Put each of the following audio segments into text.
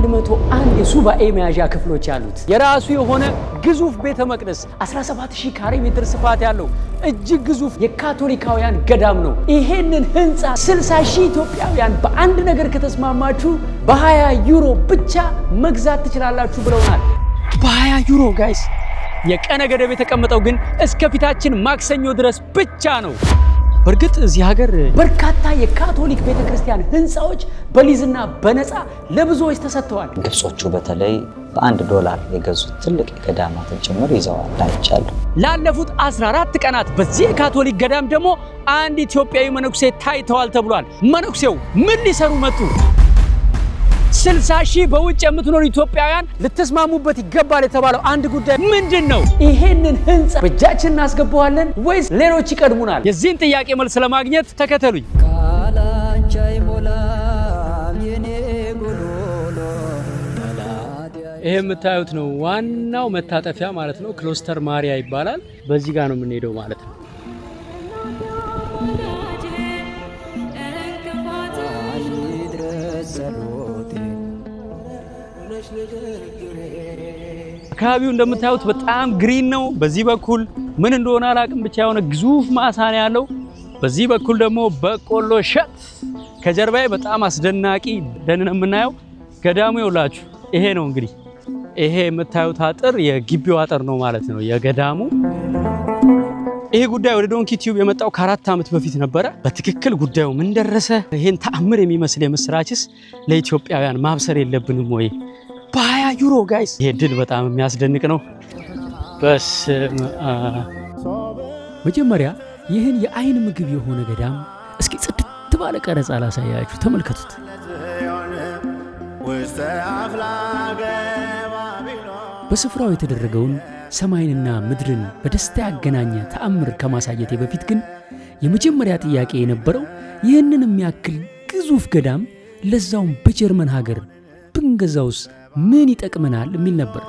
101 የሱባኤ መያዣ ክፍሎች ያሉት የራሱ የሆነ ግዙፍ ቤተ መቅደስ 17000 ካሬ ሜትር ስፋት ያለው እጅግ ግዙፍ የካቶሊካውያን ገዳም ነው። ይሄንን ህንፃ 60000 ኢትዮጵያውያን በአንድ ነገር ከተስማማችሁ በ20 ዩሮ ብቻ መግዛት ትችላላችሁ ብለውናል። በ20 ዩሮ ጋይስ። የቀነ ገደብ የተቀመጠው ግን እስከ ፊታችን ማክሰኞ ድረስ ብቻ ነው። በርግጥ እዚህ ሀገር በርካታ የካቶሊክ ቤተክርስቲያን ህንፃዎች በሊዝና በነፃ ለብዙዎች ተሰጥተዋል። ግብጾቹ በተለይ $1 የገዙት ትልቅ ገዳማትን ጭምር ይዘዋል አይቻለሁ። ላለፉት 14 ቀናት በዚህ የካቶሊክ ገዳም ደግሞ አንድ ኢትዮጵያዊ መነኩሴ ታይተዋል ተብሏል። መነኩሴው ምን ሊሰሩ መጡ? 60000 በውጭ የምትኖሩ ኢትዮጵያውያን ልትስማሙበት ይገባል የተባለው አንድ ጉዳይ ምንድነው? ይሄንን ህንፃ በእጃችን እናስገባዋለን ወይስ ሌሎች ይቀድሙናል? የዚህን ጥያቄ መልስ ለማግኘት ተከተሉኝ። ይሄ የምታዩት ነው ዋናው መታጠፊያ ማለት ነው። ክሎስተር ማሪያ ይባላል። በዚህ ጋር ነው የምንሄደው ማለት ነው። አካባቢው እንደምታዩት በጣም ግሪን ነው። በዚህ በኩል ምን እንደሆነ አላቅም፣ ብቻ የሆነ ግዙፍ ማሳ ነው ያለው። በዚህ በኩል ደግሞ በቆሎ እሸት፣ ከጀርባዬ በጣም አስደናቂ ደን ነው የምናየው። ገዳሙ ይውላችሁ ይሄ ነው እንግዲህ። ይሄ የምታዩት አጥር የግቢው አጥር ነው ማለት ነው የገዳሙ። ይሄ ጉዳይ ወደ ዶንኪ ቲዩብ የመጣው ከ4 ዓመት በፊት ነበረ። በትክክል ጉዳዩ ምን ደረሰ? ይሄን ተአምር የሚመስል የምስራችስ ለኢትዮጵያውያን ማብሰር የለብንም ወይ? በ20 ዩሮ ጋይስ። ይሄ ድል በጣም የሚያስደንቅ ነው። መጀመሪያ ይህን የአይን ምግብ የሆነ ገዳም እስኪ ጽድት ባለ ቀረጻ ላሳያችሁ፣ ተመልከቱት። በስፍራው የተደረገውን ሰማይንና ምድርን በደስታ ያገናኘ ተአምር ከማሳየቴ በፊት ግን የመጀመሪያ ጥያቄ የነበረው ይህንን የሚያክል ግዙፍ ገዳም ለዛውም በጀርመን ሀገር ብንገዛውስ ምን ይጠቅመናል የሚል ነበር።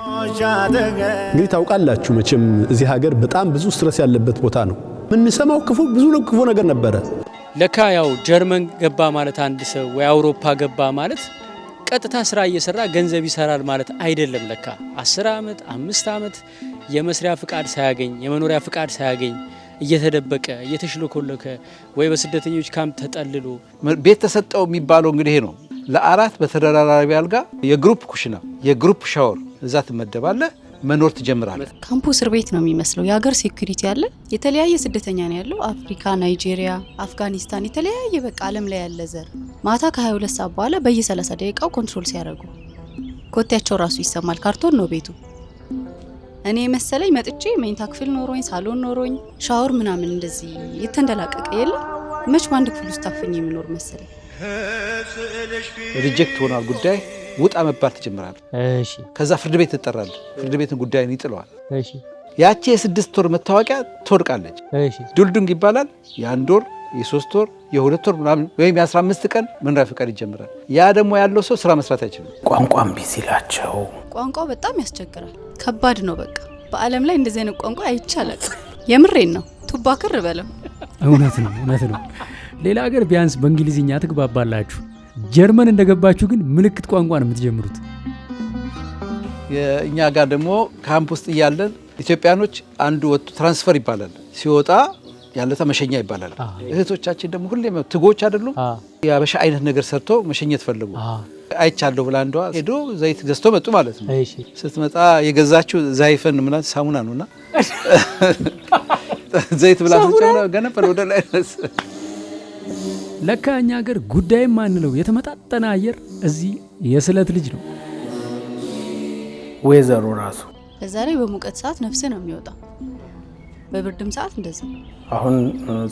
እንግዲህ ታውቃላችሁ መቼም እዚህ ሀገር በጣም ብዙ ስትረስ ያለበት ቦታ ነው። የምንሰማው ብዙ ክፉ ነገር ነበረ። ለካ ያው ጀርመን ገባ ማለት አንድ ሰው ወይ አውሮፓ ገባ ማለት ቀጥታ ስራ እየሰራ ገንዘብ ይሰራል ማለት አይደለም። ለካ 10 ዓመት 5 ዓመት የመስሪያ ፍቃድ ሳያገኝ የመኖሪያ ፍቃድ ሳያገኝ እየተደበቀ እየተሽሎኮለከ ወይ በስደተኞች ካምፕ ተጠልሎ ቤት ተሰጠው የሚባለው እንግዲህ ነው። ለአራት በተደራራቢ አልጋ የግሩፕ ኩሽና የግሩፕ ሻወር እዛ ትመደባለህ፣ መኖር ትጀምራለህ። ካምፑ እስር ቤት ነው የሚመስለው። የሀገር ሴኩሪቲ ያለ የተለያየ ስደተኛ ነው ያለው። አፍሪካ፣ ናይጄሪያ፣ አፍጋኒስታን የተለያየ በቃ ዓለም ላይ ያለ ዘር ማታ ከ22 ሰዓት በኋላ በየ30 ደቂቃው ኮንትሮል ሲያደርጉ ኮቴያቸው ራሱ ይሰማል። ካርቶን ነው ቤቱ። እኔ መሰለኝ መጥቼ መኝታ ክፍል ኖሮኝ ሳሎን ኖሮኝ ሻወር ምናምን እንደዚህ የተንደላቀቀ የለ መች ባንድ ክፍል ውስጥ ታፈኝ የሚኖር መሰለኝ። ሪጀክት ሆኗል ጉዳይ ውጣ መባል ትጀምራለህ። እሺ። ከዛ ፍርድ ቤት ትጠራለህ። ፍርድ ቤትን ጉዳይን ይጥለዋል። እሺ። ያቺ የ6 ወር መታወቂያ ትወድቃለች። እሺ። ዱልዱንግ ይባላል። የ1 ወር የ3 ወር የ2 ወር ምናምን ወይም የ15 ቀን መኖሪያ ፍቃድ ይጀምራል። ያ ደግሞ ያለው ሰው ስራ መስራት አይችልም። ቋንቋም ቢሲላቸው ቋንቋው በጣም ያስቸግራል። ከባድ ነው። በቃ በዓለም ላይ እንደዚህ አይነት ቋንቋ አይቻላል። የምሬን ነው። ቱባ ክር በለው። እውነት ነው። ሌላ ሀገር ቢያንስ በእንግሊዝኛ ትግባባላችሁ። ጀርመን እንደገባችሁ ግን ምልክት ቋንቋ ነው የምትጀምሩት። እኛ ጋር ደግሞ ካምፕ ውስጥ እያለን ኢትዮጵያኖች አንዱ ወጡ ትራንስፈር ይባላል። ሲወጣ ያለታ መሸኛ ይባላል። እህቶቻችን ደግሞ ሁሌም ትጎች አይደሉም። የአበሻ አይነት ነገር ሰርቶ መሸኘት ፈልጉ። አይቻለሁ ብላ አንዷ ሄዶ ዘይት ገዝቶ መጡ ማለት ነው። ስትመጣ የገዛችው ዛይፈን ምናምን ሳሙና ነውና ዘይት ብላ ስትጨምራ ገነፈል ወደ ላይ ለካ እኛ ሀገር ጉዳይም ማንለው የተመጣጠነ አየር፣ እዚህ የስለት ልጅ ነው ወይዘሮ ራሱ። በዛ ላይ በሙቀት ሰዓት ነፍስ ነው የሚወጣው፣ በብርድም ሰዓት እንደዚህ። አሁን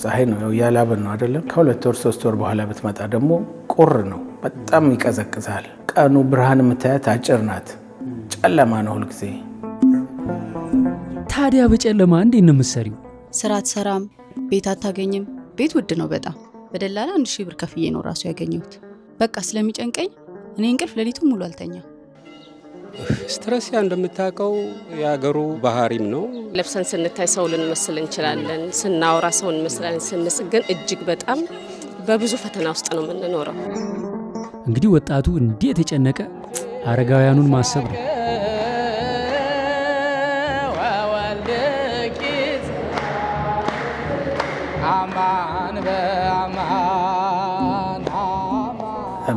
ፀሐይ ነው ያላበን ነው አይደለም። ከ2 ወር 3 ወር በኋላ ብትመጣ ደግሞ ቁር ነው፣ በጣም ይቀዘቅዛል። ቀኑ ብርሃን የምታያት አጭር ናት፣ ጨለማ ነው ሁልጊዜ። ታዲያ በጨለማ እንዴት ነው የምትሰሪው? ስራ አትሰራም፣ ቤት አታገኝም። ቤት ውድ ነው በጣም። በደላላ 1000 ብር ከፍዬ ነው ራሱ ያገኘሁት። በቃ ስለሚጨንቀኝ እኔ እንቅልፍ ሌሊቱን ሙሉ አልተኛ። ስትረስ እንደምታውቀው የሀገሩ ባህሪም ነው። ለብሰን ስንታይ ሰው ልንመስል እንችላለን፣ ስናወራ ሰው እንመስላለን። ስንስቅ ግን እጅግ በጣም በብዙ ፈተና ውስጥ ነው የምንኖረው። እንግዲህ ወጣቱ እንዴት የተጨነቀ አረጋውያኑን ማሰብ ነው።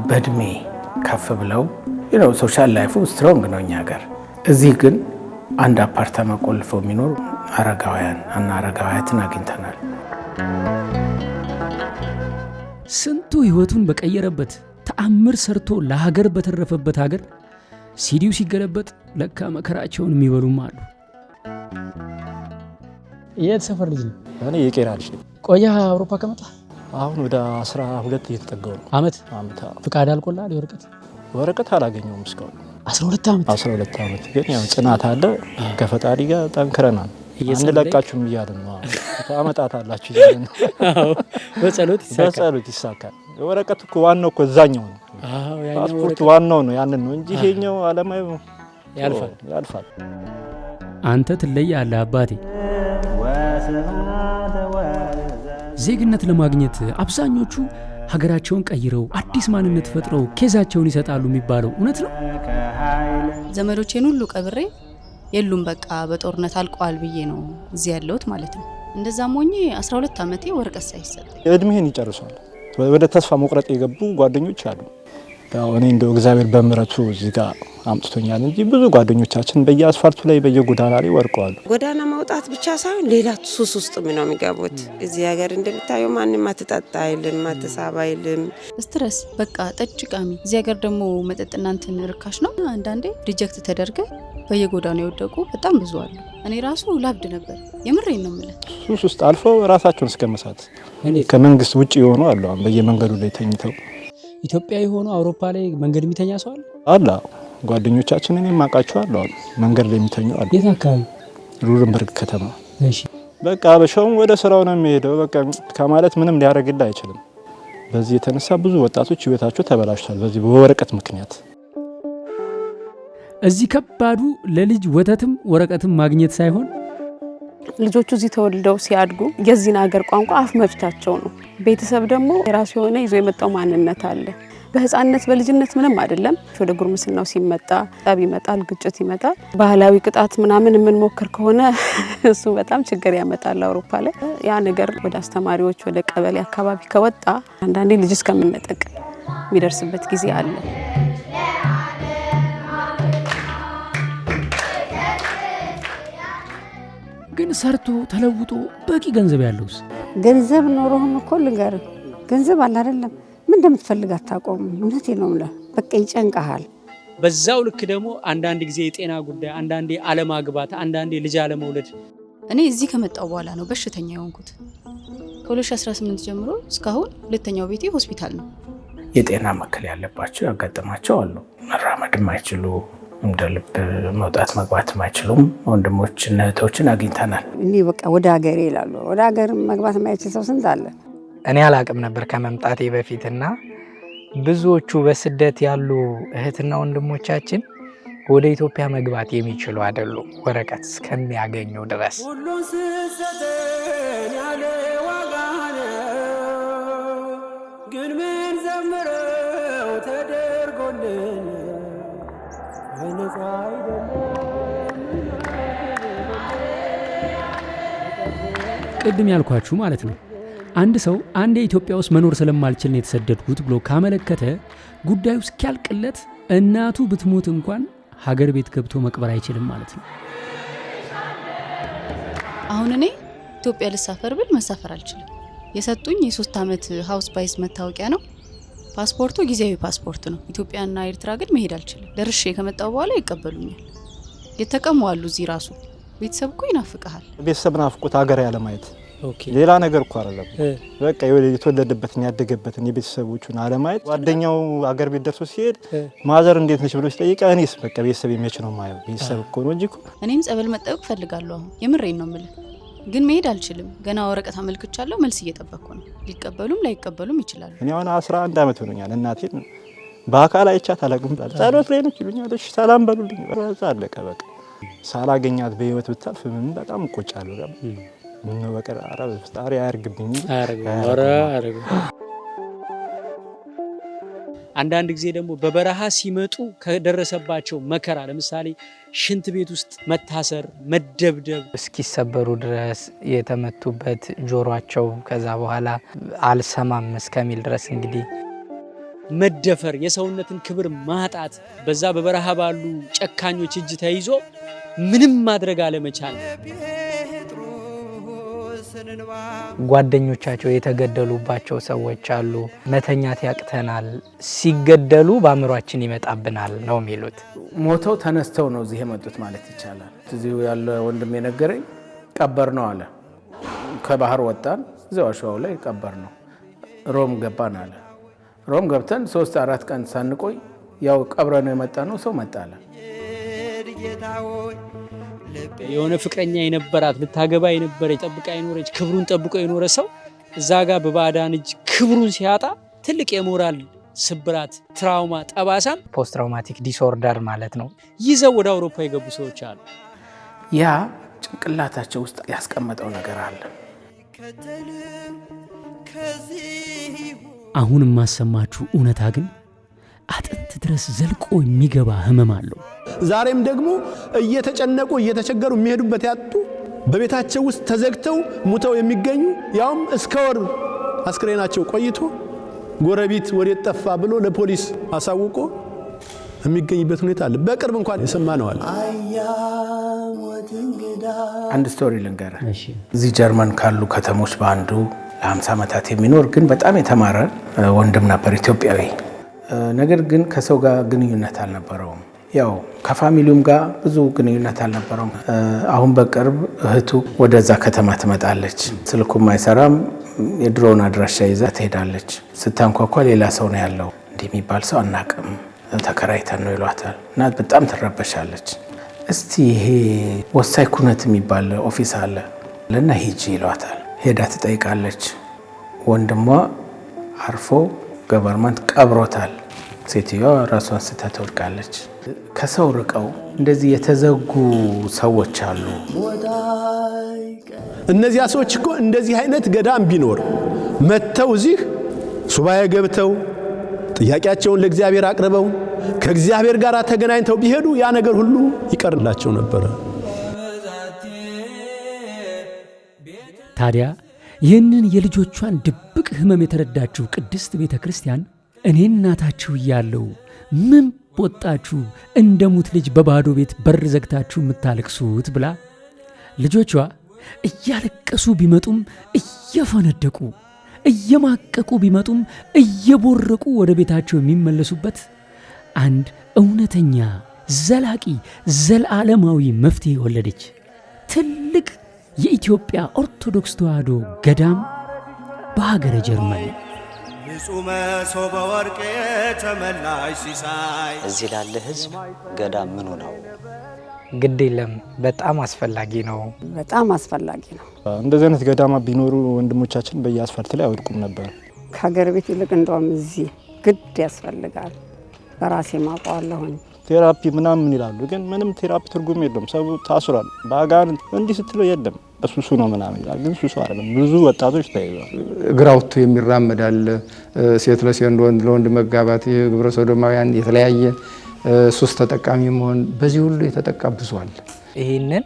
በእድሜ ከፍ ብለው ሶሻል ላይፉ ስትሮንግ ነው እኛ ሀገር። እዚህ ግን አንድ አፓርታማ ቆልፈው የሚኖሩ አረጋውያን እና አረጋውያትን አግኝተናል። ስንቱ ህይወቱን በቀየረበት ተአምር ሰርቶ ለሀገር በተረፈበት ሀገር ሲዲው ሲገለበጥ ለካ መከራቸውን የሚበሉም አሉ። የት ሰፈር ልጅ ነው? እኔ የቄራ ልጅ ነኝ። ቆያ አውሮፓ ከመጣ አሁን ወደ 12 እየተጠጋው ነው። አመት ፍቃድ አልቆላል? ወረቀት አላገኘውም እስካሁን። 12 ዓመት ግን ያው ጽናት አለ። ከፈጣሪ ጋር ጠንክረናል። አንለቃችሁም እያልን ነው። አመጣት አላችሁ እያልን ነው። አዎ በጸሎት ይሳካል። ወረቀት እኮ ዋናው እኮ እዛኛው ነው። ፓስፖርት ዋናው ነው፣ ያንን ነው እንጂ ይሄኛው ዓለማዊ ያልፋል። አንተ ትለያለህ አባቴ። ዜግነት ለማግኘት አብዛኞቹ ሀገራቸውን ቀይረው አዲስ ማንነት ፈጥረው ኬዛቸውን ይሰጣሉ የሚባለው እውነት ነው? ዘመዶቼን ሁሉ ቀብሬ የሉም በቃ በጦርነት አልቀዋል ብዬ ነው እዚህ ያለሁት ማለት ነው። እንደዛም ሆኜ 12 ዓመቴ ወረቀት ሳይሰጥ እድሜህን ይጨርሷል። ወደ ተስፋ መቁረጥ የገቡ ጓደኞች አሉ። ያው እኔ እንደው እግዚአብሔር በምሕረቱ እዚህ ጋር አምጥቶኛል እንጂ ብዙ ጓደኞቻችን በየአስፋልቱ ላይ በየጎዳና ላይ ወርቀዋል። ጎዳና መውጣት ብቻ ሳይሆን ሌላ ሱስ ውስጥ ነው የሚገቡት። እዚህ ሀገር እንደምታየው ማንም አትጠጣ አይልም፣ አትሳባ አይልም። ስትረስ በቃ ጠጭ ቃሚ። እዚህ ሀገር ደግሞ መጠጥና እንትን ርካሽ ነው። አንዳንዴ ሪጀክት ተደርገ በየጎዳናው የወደቁ በጣም ብዙ አሉ። እኔ ራሱ ላብድ ነበር። የምሬን ነው የምልህ። ሱስ ውስጥ አልፈው ራሳቸውን እስከመሳት ከመንግስት ውጪ የሆኑ አሉ። አሁን በየመንገዱ ላይ ተኝተው ኢትዮጵያ የሆኑ አውሮፓ ላይ መንገድ የሚተኛ ሰው አለ። ጓደኞቻችን እኔ ማቃቸው አሉ። መንገድ ላይ የሚተኙ አሉ። የት አካባቢ? ሩረንበርግ ከተማ። እሺ በቃ አበሻውም ወደ ስራው ነው የሚሄደው። በቃ ከማለት ምንም ሊያደርግልህ አይችልም። በዚህ የተነሳ ብዙ ወጣቶች ህይወታቸው ተበላሽቷል በዚህ በወረቀት ምክንያት። እዚህ ከባዱ ለልጅ ወተትም ወረቀትም ማግኘት ሳይሆን ልጆቹ እዚህ ተወልደው ሲያድጉ የዚህን ሀገር ቋንቋ አፍ መፍቻቸው ነው። ቤተሰብ ደግሞ የራሱ የሆነ ይዞ የመጣው ማንነት አለ። በህፃንነት በልጅነት ምንም አይደለም። ወደ ጉርምስናው ሲመጣ ጠብ ይመጣል፣ ግጭት ይመጣል። ባህላዊ ቅጣት ምናምን የምንሞክር ከሆነ እሱ በጣም ችግር ያመጣል። አውሮፓ ላይ ያ ነገር ወደ አስተማሪዎች ወደ ቀበሌ አካባቢ ከወጣ አንዳንዴ ልጅ እስከመነጠቅ የሚደርስበት ጊዜ አለ። ግን ሰርቶ ተለውጦ በቂ ገንዘብ ያለውስ? ገንዘብ ኖሮህም እኮ ልንገር፣ ገንዘብ አለ አይደለም፣ ምን እንደምትፈልግ አታቆም። እውነቴን ነው የምልህ፣ በቃ ይጨንቀሃል። በዛው ልክ ደግሞ አንዳንድ ጊዜ የጤና ጉዳይ፣ አንዳንዴ አለማግባት፣ አንዳንዴ ልጅ አለመውለድ። እኔ እዚህ ከመጣው በኋላ ነው በሽተኛ የሆንኩት። ከ2018 ጀምሮ እስካሁን ሁለተኛው ቤቴ ሆስፒታል ነው። የጤና መከል ያለባቸው ያጋጠማቸው አሉ። መራመድ የማይችሉ እንደ ልብ መውጣት መግባት የማይችሉም ወንድሞችና እህቶችን አግኝተናል። እኔ በቃ ወደ ሀገሬ ይላሉ። ወደ ሀገር መግባት የማይችል ሰው ስንት አለ። እኔ አላቅም ነበር ከመምጣቴ በፊትና ብዙዎቹ በስደት ያሉ እህትና ወንድሞቻችን ወደ ኢትዮጵያ መግባት የሚችሉ አይደሉም ወረቀት እስከሚያገኙ ድረስ። ግን ምን ዘምረው ተደርጎልን ቅድም ያልኳችሁ ማለት ነው። አንድ ሰው አንድ የኢትዮጵያ ውስጥ መኖር ስለማልችል ነው የተሰደድኩት ብሎ ካመለከተ ጉዳዩ እስኪያልቅለት እናቱ ብትሞት እንኳን ሀገር ቤት ገብቶ መቅበር አይችልም ማለት ነው። አሁን እኔ ኢትዮጵያ ልሳፈር ብል መሳፈር አልችልም። የሰጡኝ የ3 ዓመት ሃውስ ባይስ መታወቂያ ነው። ፓስፖርቱ ጊዜያዊ ፓስፖርት ነው። ኢትዮጵያና ኤርትራ ግን መሄድ አልችልም። ደርሼ ከመጣው በኋላ ይቀበሉኛል። የተቀሙ አሉ እዚህ ራሱ። ቤተሰብ እኮ ይናፍቀሃል። ቤተሰብ ናፍቆት ሀገር ያለ ማየት ሌላ ነገር እኮ አይደለም። በቃ የተወለደበትን ያደገበትን የቤተሰቦቹን አለማየት። ጓደኛው ሀገር ቤት ደርሶ ሲሄድ ማዘር እንዴት ነች ብሎ ሲጠይቅ እኔስ በቃ ቤተሰብ የሚያች ነው ማየው ቤተሰብ እኮ ነው እንጂ እኮ። እኔም ጸበል መጠበቅ ፈልጋለሁ። አሁን የምሬን ነው የምልህ፣ ግን መሄድ አልችልም። ገና ወረቀት አመልክቻለሁ። መልስ እየጠበቅኩ ነው። ሊቀበሉም ላይቀበሉም ይችላሉ። እኔ አሁን 11 ዓመት ሆኖኛል። እናቴን በአካል አይቻት አላውቅም። ጸሎት ላይ ነች ይሉኛል። እሺ ሰላም በሉልኝ። አለቀ በቃ። ሳላገኛት በህይወት ብታልፍ ምን በጣም እቆጫለሁ። ምን ነው በቃ አረብ ፍጣሪ አያርግብኝ። አንዳንድ ጊዜ ደግሞ በበረሃ ሲመጡ ከደረሰባቸው መከራ ለምሳሌ ሽንት ቤት ውስጥ መታሰር፣ መደብደብ እስኪሰበሩ ድረስ የተመቱበት ጆሮአቸው ከዛ በኋላ አልሰማም እስከሚል ድረስ እንግዲህ መደፈር፣ የሰውነትን ክብር ማጣት፣ በዛ በበረሃ ባሉ ጨካኞች እጅ ተይዞ ምንም ማድረግ አለመቻል፣ ጓደኞቻቸው የተገደሉባቸው ሰዎች አሉ። መተኛት ያቅተናል፣ ሲገደሉ በአእምሯችን ይመጣብናል ነው የሚሉት። ሞተው ተነስተው ነው እዚህ የመጡት ማለት ይቻላል። እዚሁ ያለ ወንድም የነገረኝ ቀበር ነው አለ። ከባህር ወጣን፣ እዚያው አሸዋው ላይ ቀበር ነው። ሮም ገባን አለ። ሮም ገብተን 3-4 ቀን ሳንቆይ ያው ቀብረ ነው የመጣ ነው ሰው መጣለ። የሆነ ፍቅረኛ የነበራት ልታገባ የነበረች ጠብቃ የኖረች ክብሩን ጠብቆ የኖረ ሰው እዛ ጋር በባዕዳን እጅ ክብሩን ሲያጣ ትልቅ የሞራል ስብራት፣ ትራውማ፣ ጠባሳም ፖስት ትራውማቲክ ዲስኦርደር ማለት ነው ይዘው ወደ አውሮፓ የገቡ ሰዎች አሉ። ያ ጭንቅላታቸው ውስጥ ያስቀመጠው ነገር አለ። አሁን የማሰማችሁ እውነታ ግን አጥንት ድረስ ዘልቆ የሚገባ ህመም አለው። ዛሬም ደግሞ እየተጨነቁ እየተቸገሩ የሚሄዱበት ያጡ በቤታቸው ውስጥ ተዘግተው ሙተው የሚገኙ ያውም እስከ ወር አስክሬናቸው ቆይቶ ጎረቤት ወዴት ጠፋ ብሎ ለፖሊስ አሳውቆ የሚገኝበት ሁኔታ አለ። በቅርብ እንኳን የሰማነው አለ። አንድ ስቶሪ ልንገርህ። እዚህ ጀርመን ካሉ ከተሞች በአንዱ ለ50 ዓመታት የሚኖር ግን በጣም የተማረ ወንድም ነበር፣ ኢትዮጵያዊ። ነገር ግን ከሰው ጋር ግንኙነት አልነበረውም። ያው ከፋሚሊውም ጋር ብዙ ግንኙነት አልነበረውም። አሁን በቅርብ እህቱ ወደዛ ከተማ ትመጣለች። ስልኩም አይሰራም። የድሮውን አድራሻ ይዛ ትሄዳለች። ስታንኳኳ ሌላ ሰው ነው ያለው። እንዲህ የሚባል ሰው አናቅም፣ ተከራይተን ነው ይሏታል። እና በጣም ትረበሻለች። እስቲ ይሄ ወሳኝ ኩነት የሚባል ኦፊስ አለ ለና ሂጂ ይሏታል። ሄዳ ትጠይቃለች። ወንድሟ አርፎ ገቨርንመንት ቀብሮታል። ሴትዮዋ ራሷን ስታ ትወድቃለች። ከሰው ርቀው እንደዚህ የተዘጉ ሰዎች አሉ። እነዚያ ሰዎች እኮ እንደዚህ አይነት ገዳም ቢኖር መተው እዚህ ሱባኤ ገብተው ጥያቄያቸውን ለእግዚአብሔር አቅርበው ከእግዚአብሔር ጋር ተገናኝተው ቢሄዱ ያ ነገር ሁሉ ይቀርላቸው ነበር። ታዲያ ይህንን የልጆቿን ድብቅ ህመም የተረዳችው ቅድስት ቤተ ክርስቲያን እኔ እናታችሁ እያለሁ ምን ወጣችሁ እንደ ሙት ልጅ በባዶ ቤት በር ዘግታችሁ የምታለቅሱት ብላ ልጆቿ እያለቀሱ ቢመጡም እየፈነደቁ እየማቀቁ ቢመጡም እየቦረቁ ወደ ቤታቸው የሚመለሱበት አንድ እውነተኛ ዘላቂ ዘላለማዊ መፍትሄ ወለደች። ትልቅ የኢትዮጵያ ኦርቶዶክስ ተዋሕዶ ገዳም በሀገረ ጀርመን። ንጹሕ መሶበ ወርቅ የተመላሽ ሲሳይ እዚህ ላለ ህዝብ ገዳም ምኑ ነው? ግድ የለም፣ በጣም አስፈላጊ ነው። በጣም አስፈላጊ ነው። እንደዚህ አይነት ገዳማ ቢኖሩ ወንድሞቻችን በየአስፋልት ላይ አይወድቁም ነበር። ከሀገር ቤት ይልቅ እንደውም እዚህ ግድ ያስፈልጋል። በራሴ ማውቀዋለሁኝ። ቴራፒ ምናምን ይላሉ፣ ግን ምንም ቴራፒ ትርጉም የለውም። ሰው ታስሯል። በአጋንንት እንዲህ ስትለው የለም እሱሱ ነው ምናምን ይላል፣ ግን ሱሱ አይደለም። ብዙ ወጣቶች ተይዘዋል። ግራውቱ የሚራመዳል፣ ሴት ለሴት ወንድ ለወንድ መጋባት፣ የግብረ ሰዶማውያን የተለያየ ሱስ ተጠቃሚ መሆን፣ በዚህ ሁሉ የተጠቃ ብዙዋል። ይህንን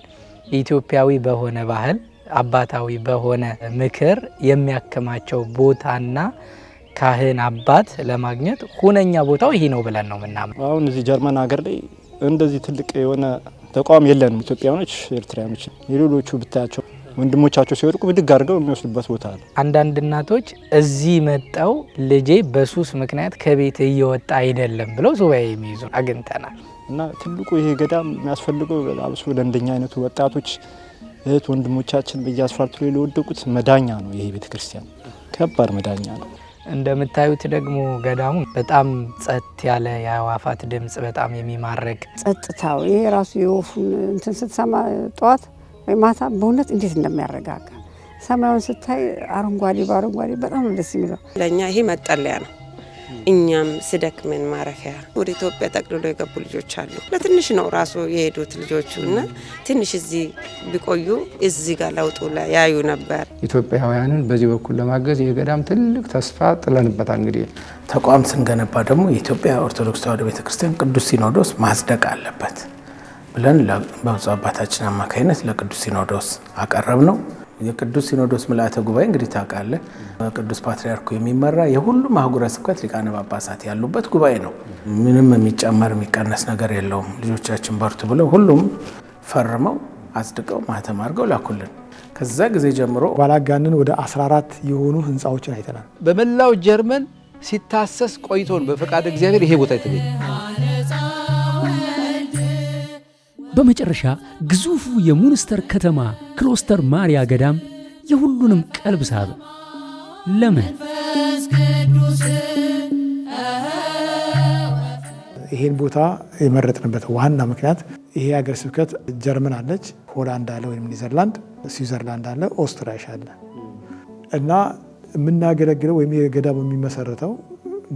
ኢትዮጵያዊ በሆነ ባህል አባታዊ በሆነ ምክር የሚያከማቸው ቦታና ካህን አባት ለማግኘት ሁነኛ ቦታው ይሄ ነው ብለን ነው ምናምን። አሁን እዚህ ጀርመን ሀገር ላይ እንደዚህ ትልቅ የሆነ ተቋም የለንም። ኢትዮጵያኖች፣ ኤርትራኖች የሌሎቹ ብታያቸው ወንድሞቻቸው ሲወድቁ ብድግ አድርገው የሚወስዱበት ቦታ አለ። አንዳንድ እናቶች እዚህ መጣው ልጄ በሱስ ምክንያት ከቤት እየወጣ አይደለም ብለው ሱባኤ የሚይዙ አግኝተናል። እና ትልቁ ይሄ ገዳም የሚያስፈልገው አብሶ ለእንደኛ አይነቱ ወጣቶች እህት ወንድሞቻችን በየአስፋልቱ ላይ ለወደቁት መዳኛ ነው። ይሄ ቤተክርስቲያን ከባድ መዳኛ ነው። እንደምታዩት ደግሞ ገዳሙ በጣም ጸጥ ያለ የአዕዋፋት ድምጽ በጣም የሚማርክ ጸጥታው ይሄ ራሱ የወፉን እንትን ስትሰማ ጠዋት ወይ ማታ በእውነት እንዴት እንደሚያረጋጋ ሰማዩን ስታይ አረንጓዴ በአረንጓዴ በጣም ነው ደስ የሚለው። ለእኛ ይሄ መጠለያ ነው። እኛም ስደክመን ማረፊያ ወደ ኢትዮጵያ ጠቅልሎ የገቡ ልጆች አሉ። ለትንሽ ነው ራሱ የሄዱት ልጆቹ እና ትንሽ እዚህ ቢቆዩ እዚህ ጋር ለውጡ ያዩ ነበር። ኢትዮጵያውያንን በዚህ በኩል ለማገዝ የገዳም ትልቅ ተስፋ ጥለንበታል። እንግዲህ ተቋም ስንገነባ ደግሞ የኢትዮጵያ ኦርቶዶክስ ተዋሕዶ ቤተክርስቲያን ቅዱስ ሲኖዶስ ማጽደቅ አለበት ብለን በብፁዕ አባታችን አማካኝነት ለቅዱስ ሲኖዶስ አቀረብ ነው። የቅዱስ ሲኖዶስ ምልአተ ጉባኤ እንግዲህ ታውቃለህ፣ በቅዱስ ፓትርያርኩ የሚመራ የሁሉም አህጉረ ስብከት ሊቃነ ጳጳሳት ያሉበት ጉባኤ ነው። ምንም የሚጨመር የሚቀነስ ነገር የለውም። ልጆቻችን በርቱ ብለው ሁሉም ፈርመው አጽድቀው ማህተም አድርገው ላኩልን። ከዛ ጊዜ ጀምሮ ባላጋንን ወደ 14 የሆኑ ህንፃዎችን አይተናል። በመላው ጀርመን ሲታሰስ ቆይቶን በፈቃድ እግዚአብሔር ይሄ ቦታ የተገኘ። በመጨረሻ ግዙፉ የሙንስተር ከተማ ክሎስተር ማርያ ገዳም የሁሉንም ቀልብ ሳበ። ለምን? ይሄን ቦታ የመረጥንበት ዋና ምክንያት ይሄ ሀገረ ስብከት ጀርመን አለች፣ ሆላንድ አለ ወይም ኔዘርላንድ፣ ስዊዘርላንድ አለ፣ ኦስትሪያ አለ እና የምናገለግለው ወይም የገዳሙ የሚመሰረተው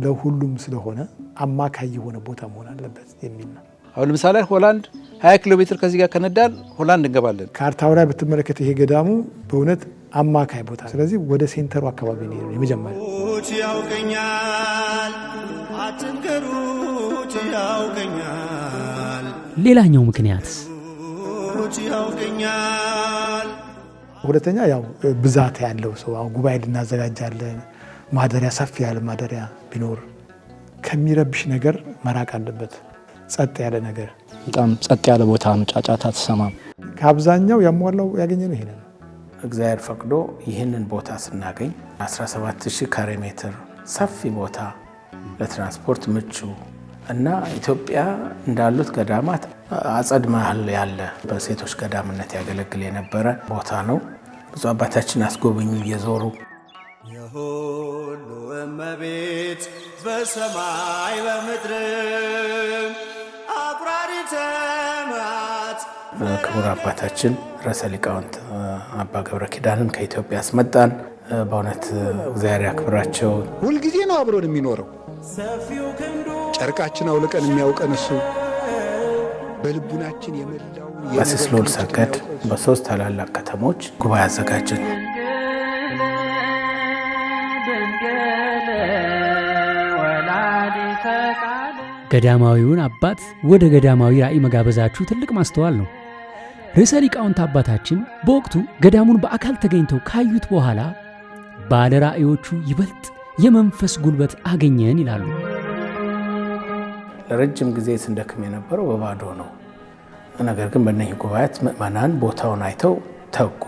ለሁሉም ስለሆነ አማካይ የሆነ ቦታ መሆን አለበት የሚል ነው። አሁን ለምሳሌ ሆላንድ 20 ኪሎ ሜትር ከዚህ ጋር ከነዳን ሆላንድ እንገባለን። ካርታው ላይ ብትመለከት ይሄ ገዳሙ በእውነት አማካይ ቦታ፣ ስለዚህ ወደ ሴንተሩ አካባቢ ነው የመጀመሪያ። ያውቀኛል አትንገሩት ያውቀኛል። ሌላኛው ምክንያትስ ያውቀኛል። ሁለተኛ ያው ብዛት ያለው ሰው አሁን ጉባኤ ልናዘጋጃለን። ማደሪያ ሰፊ ያለ ማደሪያ ቢኖር ከሚረብሽ ነገር መራቅ አለበት። ጸጥ ያለ ነገር፣ በጣም ጸጥ ያለ ቦታ ነው። ጫጫታ አትሰማም። ከአብዛኛው ያሟላው ያገኘነው ይሄንን ነው። እግዚአብሔር ፈቅዶ ይህንን ቦታ ስናገኝ 17000 ካሬ ሜትር ሰፊ ቦታ ለትራንስፖርት ምቹ እና ኢትዮጵያ እንዳሉት ገዳማት አጸድ መሀል ያለ በሴቶች ገዳምነት ያገለግል የነበረ ቦታ ነው። ብዙ አባታችን አስጎበኙ እየዞሩ የሁሉ እመቤት በሰማይ በምድርም አቁራሪተ መዓት ክቡር አባታችን ርዕሰ ሊቃውንት አባ ገብረ ኪዳንን ከኢትዮጵያ አስመጣን። በእውነት እግዚአብሔር ያክብራቸው። ሁልጊዜ ነው አብሮን የሚኖረው። ጨርቃችን አውልቀን የሚያውቀን እሱ በልቡናችን የመላው። ቀሲስ ልዑል ሰገድ በ3 ታላላቅ ከተሞች ጉባኤ አዘጋጅን። ገዳማዊውን አባት ወደ ገዳማዊ ራእይ መጋበዛችሁ ትልቅ ማስተዋል ነው። ርዕሰ ሊቃውንት አባታችን በወቅቱ ገዳሙን በአካል ተገኝተው ካዩት በኋላ ባለ ራእዮቹ ይበልጥ የመንፈስ ጉልበት አገኘን ይላሉ። ለረጅም ጊዜ ስንደክም የነበረው በባዶ ነው። ነገር ግን በእነዚህ ጉባኤያት ምእመናን ቦታውን አይተው ተጉ።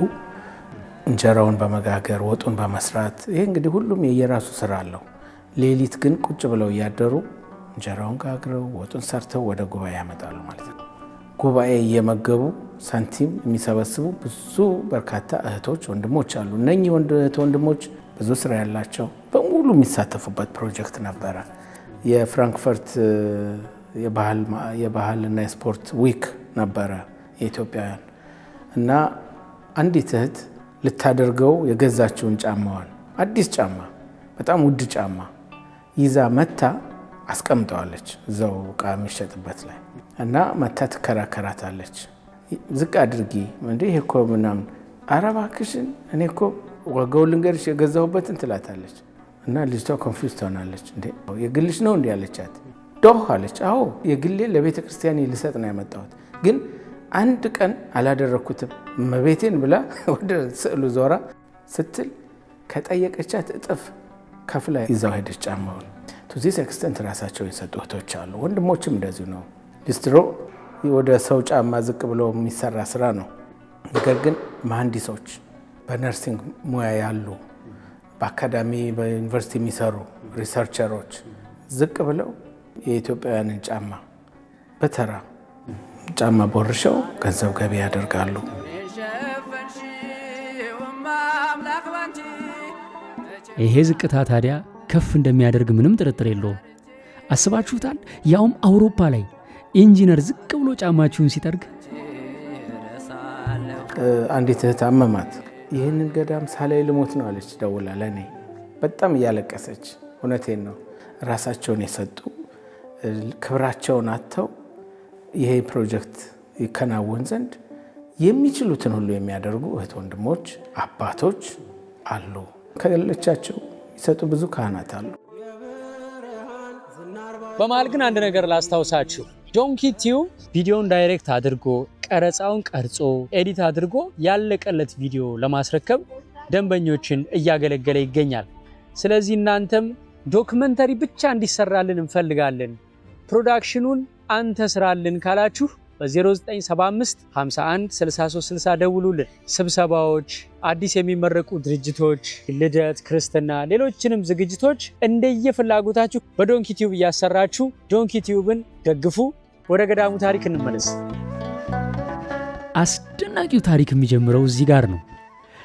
እንጀራውን በመጋገር ወጡን በመስራት ይሄ እንግዲህ ሁሉም የየራሱ ስራ አለው። ሌሊት ግን ቁጭ ብለው እያደሩ እንጀራውን ጋግረው ወጡን ሰርተው ወደ ጉባኤ ያመጣሉ ማለት ነው። ጉባኤ እየመገቡ ሳንቲም የሚሰበስቡ ብዙ በርካታ እህቶች ወንድሞች አሉ። እነኚህ ወንድሞች ብዙ ስራ ያላቸው በሙሉ የሚሳተፉበት ፕሮጀክት ነበረ። የፍራንክፈርት የባህልና የስፖርት ዊክ ነበረ የኢትዮጵያውያን እና አንዲት እህት ልታደርገው የገዛችውን ጫማዋን አዲስ ጫማ በጣም ውድ ጫማ ይዛ መታ አስቀምጠዋለች እዛው ዕቃ የሚሸጥበት ላይ እና መታ ትከራከራታለች። ዝቅ አድርጊ እንዴ ይሄ እኮ ምናምን፣ ኧረ እባክሽን እኔ እኮ ዋጋውን ልንገርሽ የገዛሁበትን ትላታለች። እና ልጅቷ ኮንፊውዝ ትሆናለች። እንዴ የግልሽ ነው እንዴ አለቻት። ዶህ አለች። አዎ የግሌ ለቤተ ክርስቲያን ልሰጥ ነው ያመጣሁት፣ ግን አንድ ቀን አላደረኩትም መቤቴን ብላ ወደ ስዕሉ ዞራ ስትል ከጠየቀቻት እጥፍ ከፍላ ይዛው ሄደች ጫማውን። ቱዚስ ኤክስተንት ራሳቸው የሰጡ እህቶች አሉ። ወንድሞችም እንደዚሁ ነው። ሊስትሮ ወደ ሰው ጫማ ዝቅ ብሎ የሚሰራ ስራ ነው። ነገር ግን መሐንዲሶች፣ በነርሲንግ ሙያ ያሉ፣ በአካዳሚ በዩኒቨርሲቲ የሚሰሩ ሪሰርቸሮች ዝቅ ብለው የኢትዮጵያውያንን ጫማ በተራ ጫማ ቦርሸው ገንዘብ ገቢ ያደርጋሉ። ይሄ ዝቅታ ታዲያ ከፍ እንደሚያደርግ ምንም ጥርጥር የለውም። አስባችሁታል? ያውም አውሮፓ ላይ ኢንጂነር ዝቅ ብሎ ጫማችሁን ሲጠርግ። አንዲት እህት አመማት። ይህንን ገዳም ሳላይ ልሞት ነው አለች ደውላ ለእኔ በጣም እያለቀሰች። እውነቴን ነው። ራሳቸውን የሰጡ ክብራቸውን አጥተው ይሄ ፕሮጀክት ይከናወን ዘንድ የሚችሉትን ሁሉ የሚያደርጉ እህት ወንድሞች፣ አባቶች አሉ። ከሌሎቻቸው ይሰጡ ብዙ ካህናት አሉ። በመሃል ግን አንድ ነገር ላስታውሳችሁ። ዶንኪ ቲዩብ ቪዲዮን ዳይሬክት አድርጎ ቀረጻውን ቀርጾ ኤዲት አድርጎ ያለቀለት ቪዲዮ ለማስረከብ ደንበኞችን እያገለገለ ይገኛል። ስለዚህ እናንተም ዶክመንተሪ ብቻ እንዲሰራልን እንፈልጋለን፣ ፕሮዳክሽኑን አንተ ስራልን ካላችሁ በ0975 51 6360 ደውሉልን። ስብሰባዎች፣ አዲስ የሚመረቁ ድርጅቶች፣ ልደት፣ ክርስትና፣ ሌሎችንም ዝግጅቶች እንደየፍላጎታችሁ በዶንኪ ቲዩብ እያሰራችሁ ዶንኪ ቲዩብን ደግፉ። ወደ ገዳሙ ታሪክ እንመለስ። አስደናቂው ታሪክ የሚጀምረው እዚህ ጋር ነው።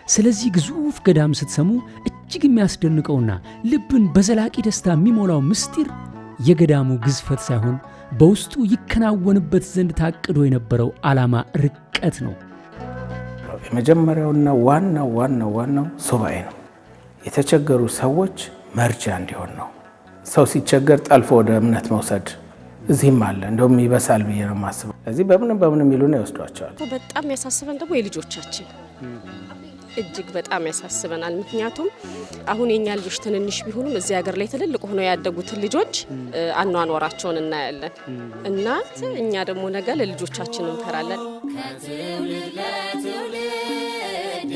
ስለዚህ ግዙፍ ገዳም ስትሰሙ እጅግ የሚያስደንቀውና ልብን በዘላቂ ደስታ የሚሞላው ምስጢር የገዳሙ ግዝፈት ሳይሆን በውስጡ ይከናወንበት ዘንድ ታቅዶ የነበረው ዓላማ ርቀት ነው። የመጀመሪያውና ዋናው ሱባኤ ነው። የተቸገሩ ሰዎች መርጃ እንዲሆን ነው። ሰው ሲቸገር ጠልፎ ወደ እምነት መውሰድ እዚህም አለ። እንደውም ይበሳል ብዬ ነው የማስበው። ስለዚህ በምን የሚሉና ይወስዷቸዋል። በጣም ያሳስበን ደግሞ የልጆቻችን እጅግ በጣም ያሳስበናል። ምክንያቱም አሁን የኛ ልጆች ትንንሽ ቢሆኑም እዚህ ሀገር ላይ ትልልቅ ሆነው ያደጉትን ልጆች አኗኗራቸውን እናያለን እና እኛ ደግሞ ነገ ለልጆቻችን እንፈራለን። ከትውልድ ለትውልድ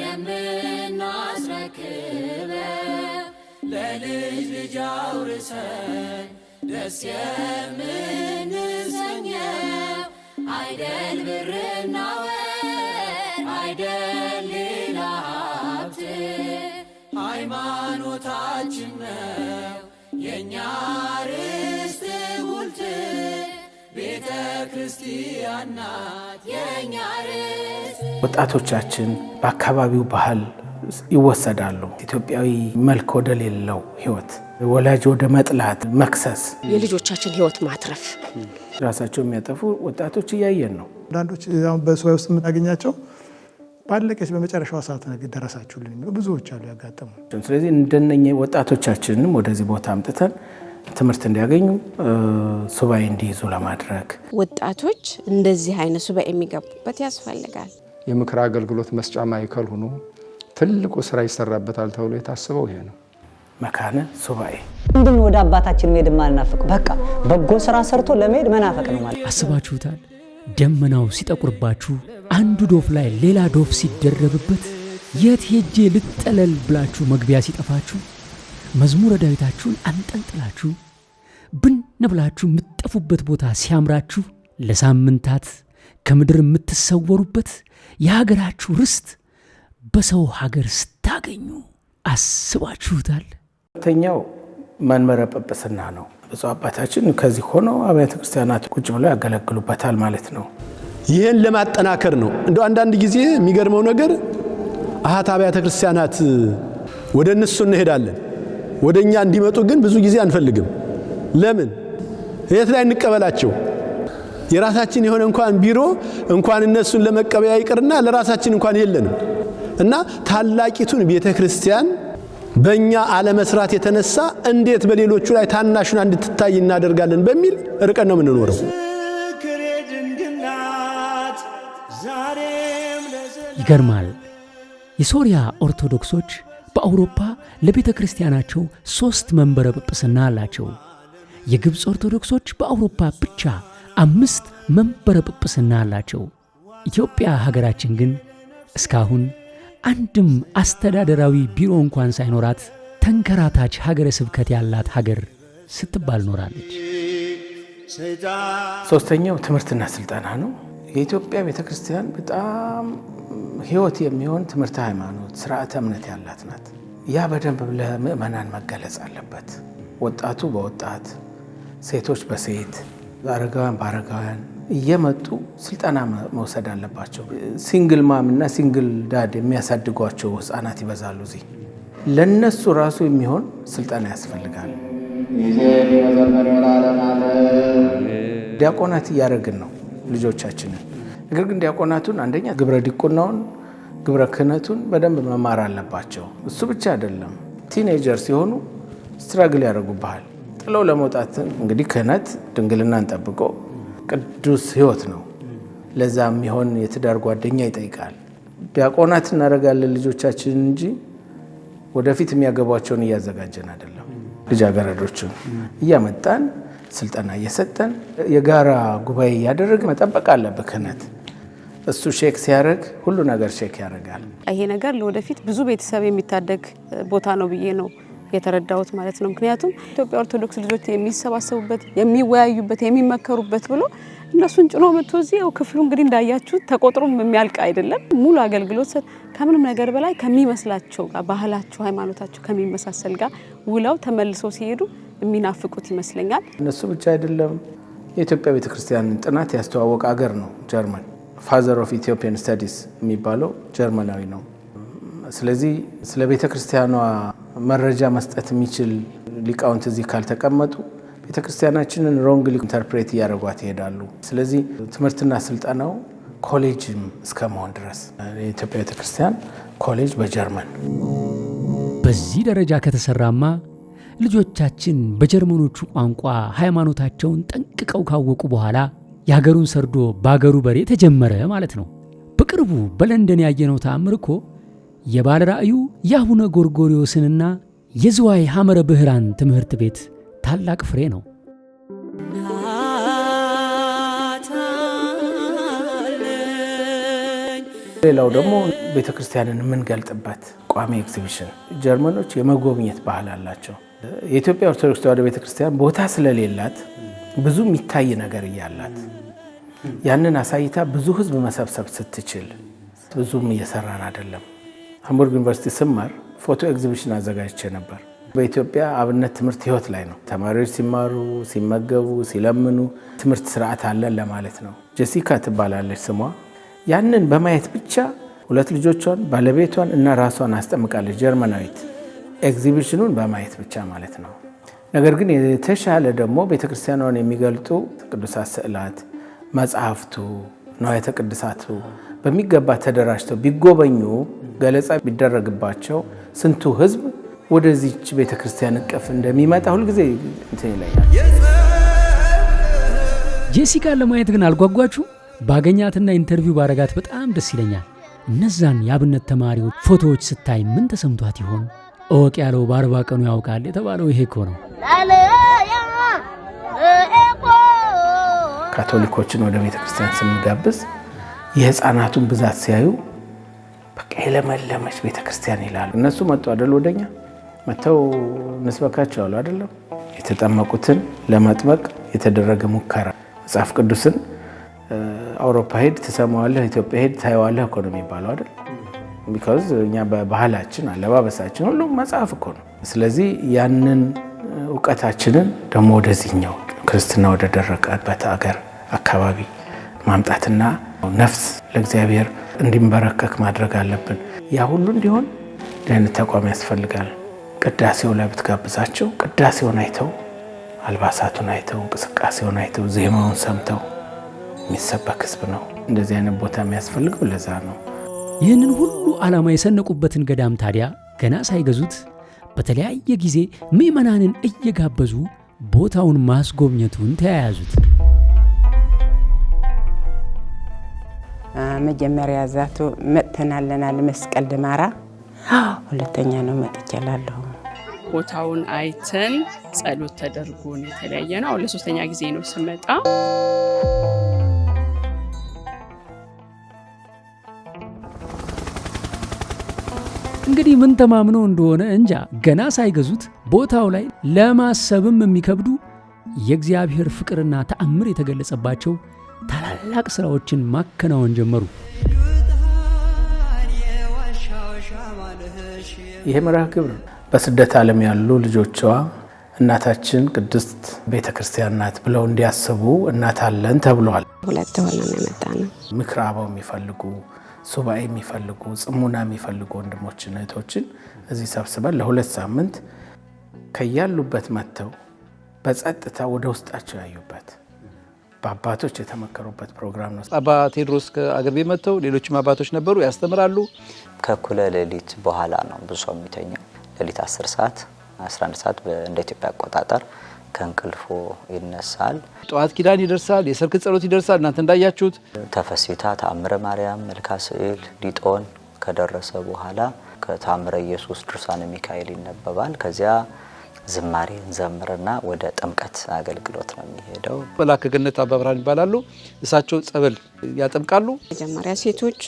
የምናስረክበው ለልጅ ልጅ አውርሰን ደስ የምንሰኘው አይደል ብርና ወርቅ አይደል ሌላ ሀብት ሃይማኖታችን ነው የእኛ ርስት ጉልት ቤተ ክርስቲያን ናት የእኛ ርስት። ወጣቶቻችን በአካባቢው ባህል ይወሰዳሉ። ኢትዮጵያዊ መልክ ወደሌለው ህይወት፣ ወላጅ ወደ መጥላት፣ መክሰስ፣ የልጆቻችን ህይወት ማትረፍ፣ ራሳቸው የሚያጠፉ ወጣቶች እያየን ነው። አንዳንዶች በሱባኤ ውስጥ የምናገኛቸው ባለቀች በመጨረሻው ሰዓት ደረሳችሁልን የሚሉ ብዙዎች አሉ ያጋጠሙ። ስለዚህ እንደነኛ ወጣቶቻችንንም ወደዚህ ቦታ አምጥተን ትምህርት እንዲያገኙ ሱባኤ እንዲይዙ ለማድረግ ወጣቶች እንደዚህ አይነት ሱባኤ የሚገቡበት ያስፈልጋል። የምክር አገልግሎት መስጫ ማዕከል ሆኖ ትልቁ ስራ ይሰራበታል ተብሎ የታሰበው ይሄ ነው። መካነ ሱባኤ ምንድን ወደ አባታችን መሄድ ማናፈቅ፣ በቃ በጎ ስራ ሰርቶ ለመሄድ መናፈቅ ነው ማለት። አስባችሁታል? ደመናው ሲጠቁርባችሁ አንዱ ዶፍ ላይ ሌላ ዶፍ ሲደረብበት የት ሄጄ ልጠለል ብላችሁ መግቢያ ሲጠፋችሁ መዝሙረ ዳዊታችሁን አንጠልጥላችሁ ብን ብላችሁ የምትጠፉበት ቦታ ሲያምራችሁ ለሳምንታት ከምድር የምትሰወሩበት የሀገራችሁ ርስት በሰው ሀገር ስታገኙ አስባችሁታል? ሁለተኛው መንበረ ጵጵስና ነው። ብፁዕ አባታችን ከዚህ ሆነው አብያተ ክርስቲያናት ቁጭ ብለው ያገለግሉበታል ማለት ነው። ይህን ለማጠናከር ነው። እንደ አንዳንድ ጊዜ የሚገርመው ነገር አሃት አብያተ ክርስቲያናት ወደ እነሱ እንሄዳለን፣ ወደ እኛ እንዲመጡ ግን ብዙ ጊዜ አንፈልግም። ለምን? የት ላይ እንቀበላቸው? የራሳችን የሆነ እንኳን ቢሮ እንኳን እነሱን ለመቀበያ ይቅርና ለራሳችን እንኳን የለንም እና ታላቂቱን ቤተ ክርስቲያን በእኛ አለመስራት የተነሳ እንዴት በሌሎቹ ላይ ታናሹን እንድትታይ እናደርጋለን በሚል ርቀን ነው የምንኖረው። ይገርማል። የሶሪያ ኦርቶዶክሶች በአውሮፓ ለቤተ ክርስቲያናቸው 3 መንበረ ጵጵስና አላቸው። የግብፅ ኦርቶዶክሶች በአውሮፓ ብቻ 5 መንበረ ጵጵስና አላቸው። ኢትዮጵያ ሀገራችን ግን እስካሁን አንድም አስተዳደራዊ ቢሮ እንኳን ሳይኖራት ተንከራታች ሀገረ ስብከት ያላት ሀገር ስትባል ኖራለች። ሶስተኛው ትምህርትና ስልጠና ነው። የኢትዮጵያ ቤተክርስቲያን በጣም ሕይወት የሚሆን ትምህርት ሃይማኖት፣ ስርዓተ እምነት ያላት ናት። ያ በደንብ ለምእመናን መገለጽ አለበት። ወጣቱ በወጣት፣ ሴቶች በሴት፣ አረጋውያን በአረጋውያን እየመጡ ስልጠና መውሰድ አለባቸው። ሲንግል ማም እና ሲንግል ዳድ የሚያሳድጓቸው ህፃናት ይበዛሉ። እዚህ ለነሱ ራሱ የሚሆን ስልጠና ያስፈልጋል። ዲያቆናት እያደረግን ነው ልጆቻችንን። ነገር ግን ዲያቆናቱን አንደኛ ግብረ ዲቁናውን፣ ግብረ ክህነቱን በደንብ መማር አለባቸው። እሱ ብቻ አይደለም፣ ቲኔጀር ሲሆኑ ስትራግል ያደርጉብሃል። ጥለው ለመውጣት እንግዲህ ክህነት ድንግልናን ጠብቆ ቅዱስ ሕይወት ነው። ለዛ የሚሆን የትዳር ጓደኛ ይጠይቃል። ዲያቆናት እናደርጋለን ልጆቻችን እንጂ ወደፊት የሚያገቧቸውን እያዘጋጀን አይደለም። ልጃገረዶችን እያመጣን ስልጠና እየሰጠን የጋራ ጉባኤ እያደረግ መጠበቅ አለብህ ክህነት። እሱ ሼክ ሲያደርግ ሁሉ ነገር ሼክ ያደርጋል። ይሄ ነገር ለወደፊት ብዙ ቤተሰብ የሚታደግ ቦታ ነው ብዬ ነው የተረዳሁት ማለት ነው። ምክንያቱም ኢትዮጵያ ኦርቶዶክስ ልጆች የሚሰባሰቡበት፣ የሚወያዩበት፣ የሚመከሩበት ብሎ እነሱን ጭኖ መጥቶ እዚህ ያው ክፍሉ እንግዲህ እንዳያችሁ ተቆጥሮም የሚያልቅ አይደለም። ሙሉ አገልግሎት ከምንም ነገር በላይ ከሚመስላቸው ጋር ባህላቸው፣ ሃይማኖታቸው ከሚመሳሰል ጋር ውለው ተመልሰው ሲሄዱ የሚናፍቁት ይመስለኛል። እነሱ ብቻ አይደለም። የኢትዮጵያ ቤተክርስቲያን ጥናት ያስተዋወቀ ሀገር ነው ጀርመን። ፋዘር ኦፍ ኢትዮጵያን ስተዲስ የሚባለው ጀርመናዊ ነው። ስለዚህ ስለ ቤተክርስቲያኗ መረጃ መስጠት የሚችል ሊቃውንት እዚህ ካልተቀመጡ ቤተክርስቲያናችንን ሮንግሊ ኢንተርፕሬት እያደረጓት ይሄዳሉ። ስለዚህ ትምህርትና ስልጠናው ኮሌጅም እስከመሆን ድረስ የኢትዮጵያ ቤተክርስቲያን ኮሌጅ በጀርመን። በዚህ ደረጃ ከተሰራማ ልጆቻችን በጀርመኖቹ ቋንቋ ሃይማኖታቸውን ጠንቅቀው ካወቁ በኋላ የሀገሩን ሰርዶ በአገሩ በሬ ተጀመረ ማለት ነው። በቅርቡ በለንደን ያየነው ተአምር እኮ የባለ ራእዩ የአቡነ ጎርጎርዮስንና የዝዋይ ሐመረ ብህራን ትምህርት ቤት ታላቅ ፍሬ ነው። ሌላው ደግሞ ቤተክርስቲያንን የምንገልጥበት ቋሚ ኤግዚቢሽን። ጀርመኖች የመጎብኘት ባህል አላቸው። የኢትዮጵያ ኦርቶዶክስ ተዋሕዶ ቤተክርስቲያን ቦታ ስለሌላት ብዙ የሚታይ ነገር እያላት ያንን አሳይታ ብዙ ህዝብ መሰብሰብ ስትችል ብዙም እየሰራን አይደለም። ሃምቡርግ ዩኒቨርሲቲ ስማር ፎቶ ኤግዚቢሽን አዘጋጅቼ ነበር። በኢትዮጵያ አብነት ትምህርት ህይወት ላይ ነው። ተማሪዎች ሲማሩ፣ ሲመገቡ፣ ሲለምኑ ትምህርት ስርዓት አለን ለማለት ነው። ጄሲካ ትባላለች ስሟ። ያንን በማየት ብቻ 2 ልጆቿን ባለቤቷን እና ራሷን አስጠምቃለች፣ ጀርመናዊት። ኤግዚቢሽኑን በማየት ብቻ ማለት ነው። ነገር ግን የተሻለ ደግሞ ቤተክርስቲያኗን የሚገልጡ ቅዱሳት ስዕላት፣ መጽሐፍቱ፣ ንዋያተ ቅድሳቱ በሚገባ ተደራጅተው ቢጎበኙ፣ ገለጻ ቢደረግባቸው ስንቱ ህዝብ ወደዚች ቤተክርስቲያን እቅፍ እንደሚመጣ ሁልጊዜ እንትን ይለኛል። ጄሲካን ለማየት ግን አልጓጓችሁ? ባገኛትና ኢንተርቪው ባረጋት በጣም ደስ ይለኛል። እነዛን የአብነት ተማሪዎች ፎቶዎች ስታይ ምን ተሰምቷት ይሆን? እወቅ ያለው በ40 ቀኑ ያውቃል የተባለው ይሄ እኮ ነው። ካቶሊኮችን ወደ ቤተክርስቲያን ስንጋብዝ የህፃናቱን ብዛት ሲያዩ በቃ የለመለመች ቤተክርስቲያን ይላሉ። እነሱ መጡ አይደል ወደኛ መተው መስበካቸው አሉ አይደለም። የተጠመቁትን ለማጥመቅ የተደረገ ሙከራ። መጽሐፍ ቅዱስን አውሮፓ ሄድ ትሰማዋለህ፣ ኢትዮጵያ ሄድ ታየዋለህ እኮ ነው የሚባለው አይደል? ቢኮዝ እኛ በባህላችን አለባበሳችን ሁሉም መጽሐፍ እኮ ነው። ስለዚህ ያንን እውቀታችንን ደግሞ ወደዚህኛው ክርስትና ወደ ደረቀበት አገር አካባቢ ማምጣትና ነፍስ ለእግዚአብሔር እንዲንበረከክ ማድረግ አለብን። ያ ሁሉ እንዲሆን ደህንነት ተቋም ያስፈልጋል። ቅዳሴው ላይ ብትጋብዛቸው ቅዳሴውን አይተው፣ አልባሳቱን አይተው፣ እንቅስቃሴውን አይተው፣ ዜማውን ሰምተው የሚሰበክ ህዝብ ነው። እንደዚህ አይነት ቦታ የሚያስፈልገው ለዛ ነው። ይህንን ሁሉ ዓላማ የሰነቁበትን ገዳም ታዲያ ገና ሳይገዙት በተለያየ ጊዜ ምዕመናንን እየጋበዙ ቦታውን ማስጎብኘቱን ተያያዙት። መጀመሪያ ዛቱ መጥተናለናል መስቀል ደማራ፣ ሁለተኛ ነው መጥቻለሁ። ቦታውን አይተን ጸሎት ተደርጎ ነው የተለያየ ነው። አሁን ለሶስተኛ ጊዜ ነው ስመጣ። እንግዲህ ምን ተማምነው እንደሆነ እንጃ ገና ሳይገዙት ቦታው ላይ ለማሰብም የሚከብዱ የእግዚአብሔር ፍቅርና ተአምር የተገለጸባቸው ታላላቅ ስራዎችን ማከናወን ጀመሩ። ይሄ መርሃ ግብር በስደት ዓለም ያሉ ልጆቿ እናታችን ቅድስት ቤተክርስቲያን ናት ብለው እንዲያስቡ እናት አለን ተብሏል። 2 ሆነን የመጣ ነው። ምክረ አበው የሚፈልጉ፣ ሱባኤ የሚፈልጉ፣ ጽሙና የሚፈልጉ ወንድሞችና እህቶችን እዚህ ሰብስበን ለ2 ሳምንት ከያሉበት መጥተው በጸጥታ ወደ ውስጣቸው ያዩበት በአባቶች የተመከሩበት ፕሮግራም ነው። አባ ቴዎድሮስ ከአገር ቤት መጥተው ሌሎችም አባቶች ነበሩ፣ ያስተምራሉ። ከእኩለ ሌሊት በኋላ ነው ብዙ ሰው የሚተኛው። ሌሊት 10 ሰዓት 11 ሰዓት እንደ ኢትዮጵያ አቆጣጠር ከእንቅልፎ ይነሳል። ጠዋት ኪዳን ይደርሳል፣ የሰርክ ጸሎት ይደርሳል። እናንተ እንዳያችሁት ተፈሲታ፣ ተአምረ ማርያም፣ መልካ ስዕል፣ ሊጦን ከደረሰ በኋላ ከተአምረ ኢየሱስ ድርሳነ ሚካኤል ይነበባል። ከዚያ ዝማሬ እንዘምርና ወደ ጥምቀት አገልግሎት ነው የሚሄደው። መልአከ ገነት አባ ብርሃን ይባላሉ። እሳቸው ጸበል ያጠምቃሉ። መጀመሪያ ሴቶቹ፣